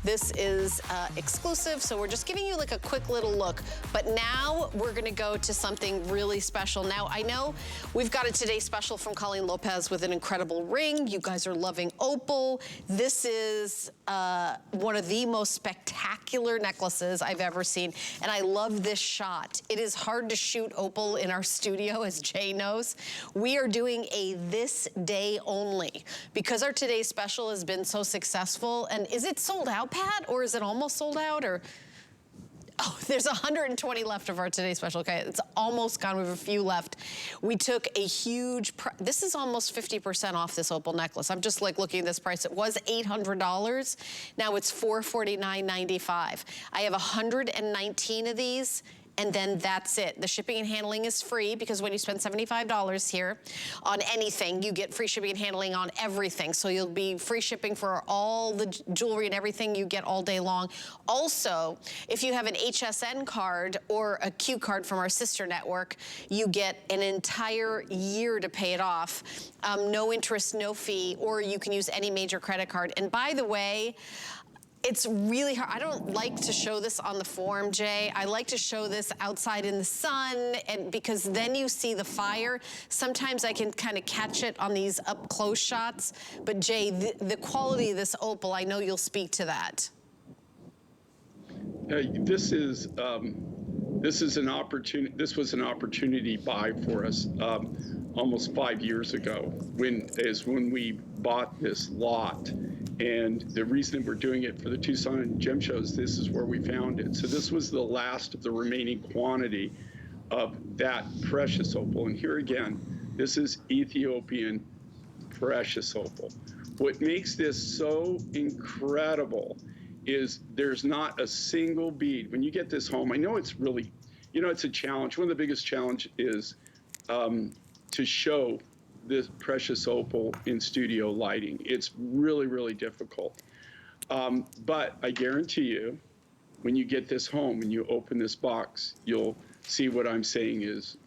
This is exclusive, so we're just giving you like a quick little look. But now we're gonna go to something really special. Now, I know we've got a Today Special from Colleen Lopez with an incredible ring. You guys are loving opal. This is one of the most spectacular necklaces I've ever seen, and I love this shot. It is hard to shoot opal in our studio, as Jay knows, we are doing a this day only because our today's special has been so successful. And is it sold out, Pat, or is it almost sold out, or? Oh, there's 120 left of our today's special. Okay, it's almost gone. We have a few left. We took a huge, this is almost 50% off this opal necklace. I'm just like looking at this price. It was $800. Now it's $449.95. I have 119 of these. And then that's it. The shipping and handling is free because when you spend $75 here on anything, you get free shipping and handling on everything. So you'll be free shipping for all the jewelry and everything you get all day long. Also, if you have an HSN card or a Q card from our sister network, you get an entire year to pay it off. No interest, no fee, or you can use any major credit card. And by the way, it's really hard. I don't like to show this on the form, Jay. I like to show this outside in the sun, and because then you see the fire. Sometimes I can kind of catch it on these up close shots. But Jay, the quality of this opal, I know you'll speak to that. This is an opportunity. This was an opportunity buy for us almost 5 years ago when we bought this lot. And the reason we're doing it for the Tucson Gem Shows, this is where we found it. So this was the last of the remaining quantity of that precious opal. And here again, this is Ethiopian precious opal. What makes this so incredible is there's not a single bead. When you get this home, I know it's really, it's a challenge. One of the biggest challenge is to show this precious opal in studio lighting. It's really, really difficult. But I guarantee you, when you get this home and you open this box, you'll see what I'm saying is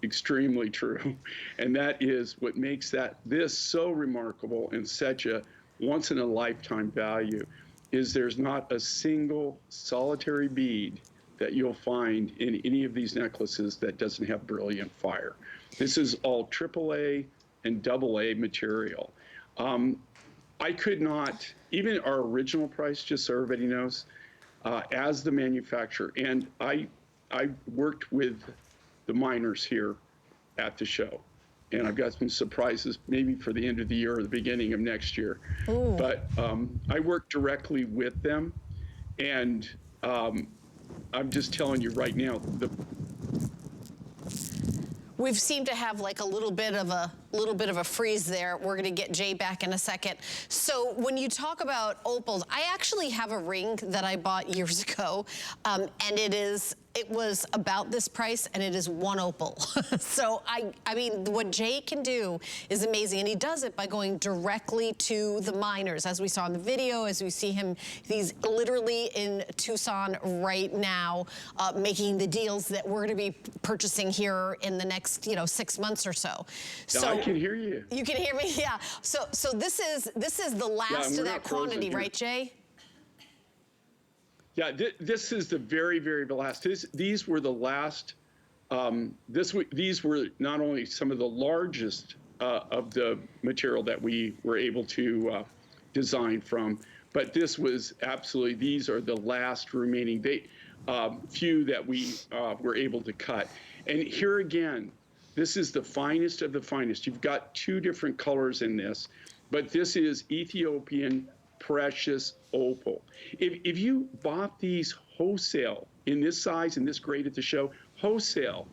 extremely true. And that is what makes this so remarkable and such a once-in-a-lifetime value is there's not a single solitary bead that you'll find in any of these necklaces that doesn't have brilliant fire. This is all AAA and AA material. I could not, even our original price, just so everybody knows, as the manufacturer, and I worked with the miners here at the show, and I've got some surprises maybe for the end of the year or the beginning of next year. Ooh. But I worked directly with them, and I'm just telling you right now, we seem to have like a little bit of a freeze there. We're gonna get Jay back in a second. So when you talk about opals, I actually have a ring that I bought years ago, and it was about this price, and it is one opal. So I mean, what Jay can do is amazing, and he does it by going directly to the miners, as we saw in the video, as we see him. He's literally in Tucson right now, making the deals that we're going to be purchasing here in the next, 6 months or so. So I can hear you. You can hear me, yeah. So this is the last of that quantity, right, Jay? Yeah, this is the very, very last. These were the last. These were not only some of the largest of the material that we were able to design from, but this was absolutely. These are the last remaining few that we were able to cut. And here again, this is the finest of the finest. You've got two different colors in this, but this is Ethiopian precious opal. If you bought these wholesale in this size and this grade at the show, wholesale,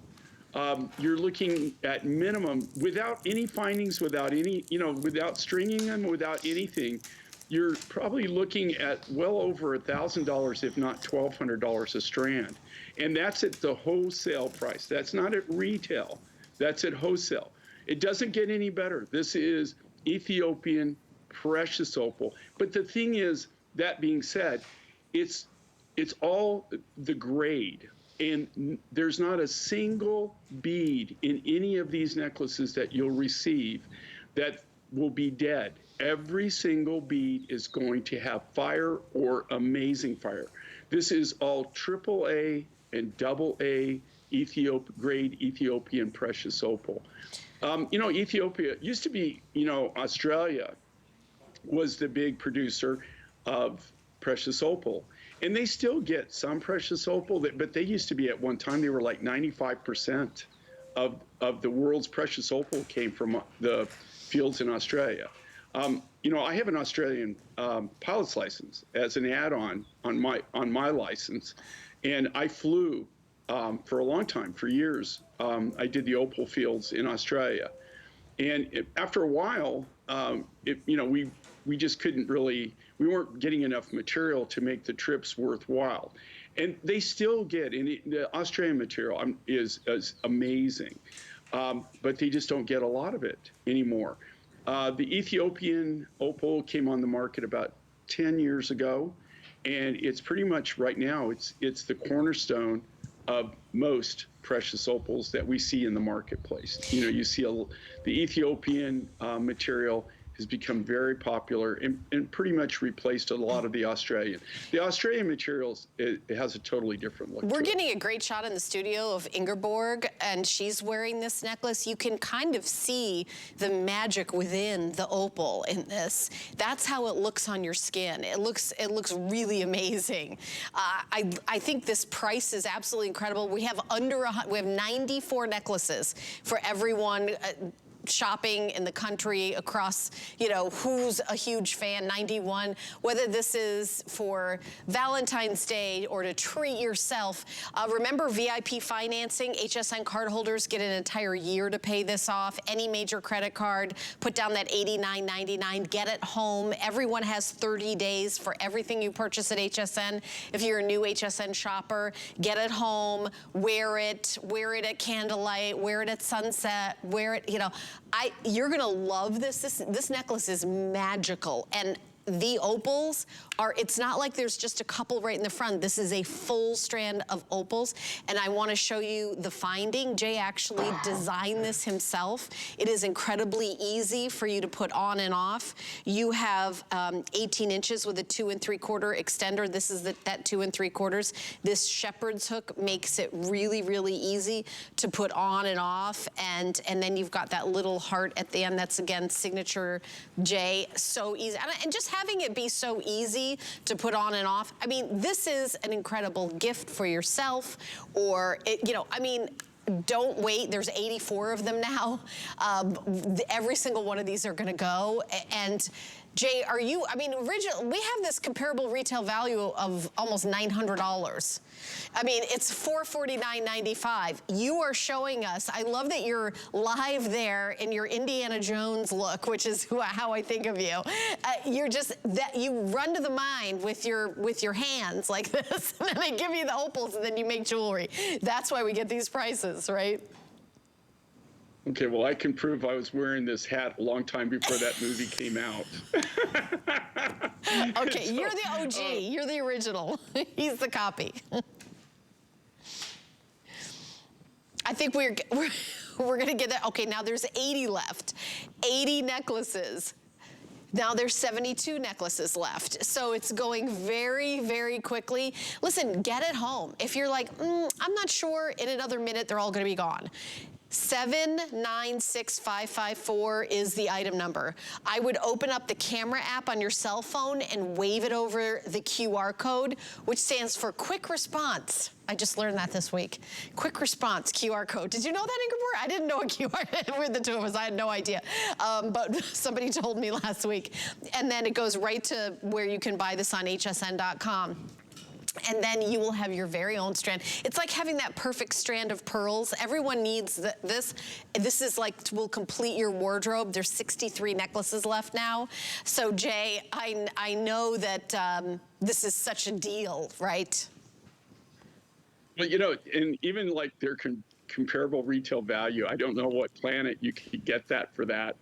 you're looking at minimum, without any findings, without any, without stringing them, without anything, you're probably looking at well over $1,000, if not $1,200 a strand. And that's at the wholesale price. That's not at retail. That's at wholesale. It doesn't get any better. This is Ethiopian precious opal. But the thing is, that being said, it's all the grade, and there's not a single bead in any of these necklaces that you'll receive that will be dead. Every single bead is going to have fire or amazing fire. This is all AAA and AA grade Ethiopian precious opal. Ethiopia used to be, Australia was the big producer of precious opal. And they still get some precious opal, but they used to be at one time, they were like 95% of the world's precious opal came from the fields in Australia. You know, I have an Australian pilot's license as an add-on on my license, and I flew for a long time, for years. I did the opal fields in Australia, and after a while, you know, we just couldn't really, we weren't getting enough material to make the trips worthwhile. And they still get, and the Australian material is amazing, but they just don't get a lot of it anymore. The Ethiopian opal came on the market about 10 years ago, and it's pretty much right now, it's the cornerstone of most precious opals that we see in the marketplace. You know, you see the Ethiopian material has become very popular and pretty much replaced a lot of the Australian. The Australian materials, it has a totally different look. We're getting a great shot in the studio of Ingeborg, and she's wearing this necklace. You can kind of see the magic within the opal in this. That's how it looks on your skin. It looks really amazing. I think this price is absolutely incredible. We have we have 94 necklaces for everyone shopping in the country across, you know, who's a huge fan, 91, whether this is for Valentine's Day or to treat yourself. Remember VIP financing, HSN card holders get an entire year to pay this off. Any major credit card, put down that $89.99, get it home. Everyone has 30 days for everything you purchase at HSN. If you're a new HSN shopper, get it home, wear it at candlelight, wear it at sunset, wear it, you know, you're gonna love this. This necklace is magical, and the opals are, it's not like there's just a couple right in the front. This is a full strand of opals, and I wanna show you the finding. Jay actually designed this himself. It is incredibly easy for you to put on and off. You have 18 inches with a 2 3/4 extender. This is that 2 3/4. This shepherd's hook makes it really, really easy to put on and off, and then you've got that little heart at the end. That's, again, signature Jay. So easy, and just having it be so easy to put on and off. I mean, this is an incredible gift for yourself, or, you know, I mean, don't wait. There's 84 of them now. Every single one of these are gonna go. And Jay, are you, I mean, we have this comparable retail value of almost $900. I mean, it's $449.95. You are showing us, I love that you're live there in your Indiana Jones look, which is how I think of you. You're just, you run to the mine with your hands like this, and then they give you the opals, and then you make jewelry. That's why we get these prices, right? Okay, well, I can prove I was wearing this hat a long time before that movie came out. Okay, so, you're the OG. You're the original. He's the copy. I think we're gonna get that. Okay, now there's 80 left. 80 necklaces. Now there's 72 necklaces left. So it's going very, very quickly. Listen, get it home. If you're like, I'm not sure, in another minute they're all gonna be gone. 796554 is the item number. I would open up the camera app on your cell phone and wave it over the QR code, which stands for quick response. I just learned that this week. Quick response QR code. Did you know that, Ingeborg? I didn't know a QR with the two of us. I had no idea. But somebody told me last week. And then it goes right to where you can buy this on hsn.com. And then you will have your very own strand. It's like having that perfect strand of pearls. Everyone needs this. This is like, will complete your wardrobe. There's 63 necklaces left now. So Jay, I know that this is such a deal, right? Well, you know, and even like their comparable retail value, I don't know what planet you could get that for that.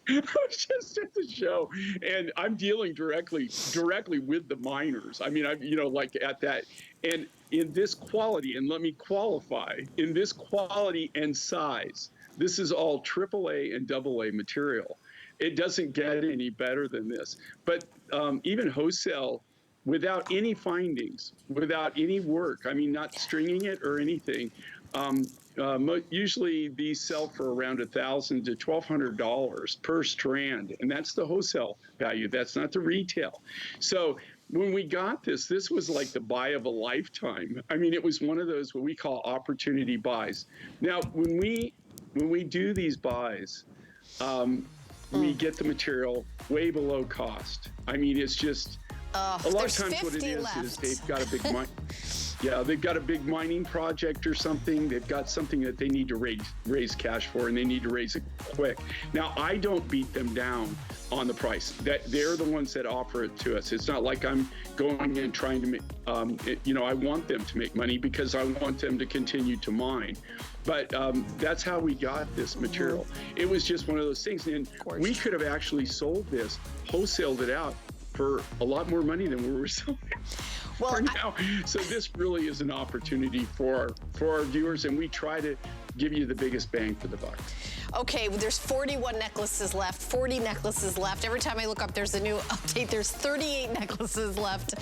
I was just at the show, and I'm dealing directly with the miners. I mean, you know, like at that, and in this quality, and let me qualify, in this quality and size, this is all AAA and AA material. It doesn't get any better than this. But even wholesale, without any findings, without any work, I mean, not stringing it or anything, usually these sell for around $1,000 to $1,200 per strand, and that's the wholesale value. That's not the retail. So When we got this was like the buy of a lifetime. I mean, it was one of those what we call opportunity buys. Now, when we do these buys, we get the material way below cost. I mean, it's just a lot of times what it is they've got a big they've got a big mining project or something. They've got something that they need to raise cash for, and they need to raise it quick. Now, I don't beat them down on the price. That they're the ones that offer it to us. It's not like I'm going and trying to make, I want them to make money because I want them to continue to mine. But that's how we got this material. It was just one of those things. And we could have actually sold this, wholesaled it out for a lot more money than we were selling for now. So this really is an opportunity for our viewers, and we try to give you the biggest bang for the buck. Okay, there's 41 necklaces left, 40 necklaces left. Every time I look up, there's a new update. There's 38 necklaces left.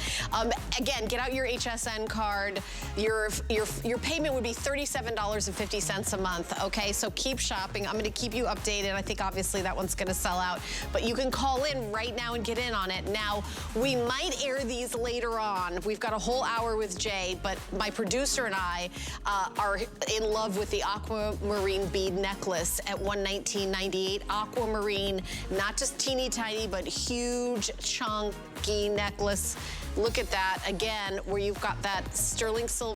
Again, get out your HSN card. Your payment would be $37.50 a month, okay? So keep shopping. I'm going to keep you updated. I think obviously that one's going to sell out. But you can call in right now and get in on it. Now, we might air these later on. We've got a whole hour with Jay, but my producer and I are in love with the aquamarine bead necklace at $119.98. Aquamarine, not just teeny tiny, but huge, chunky necklace. Look at that again, where you've got that sterling silver.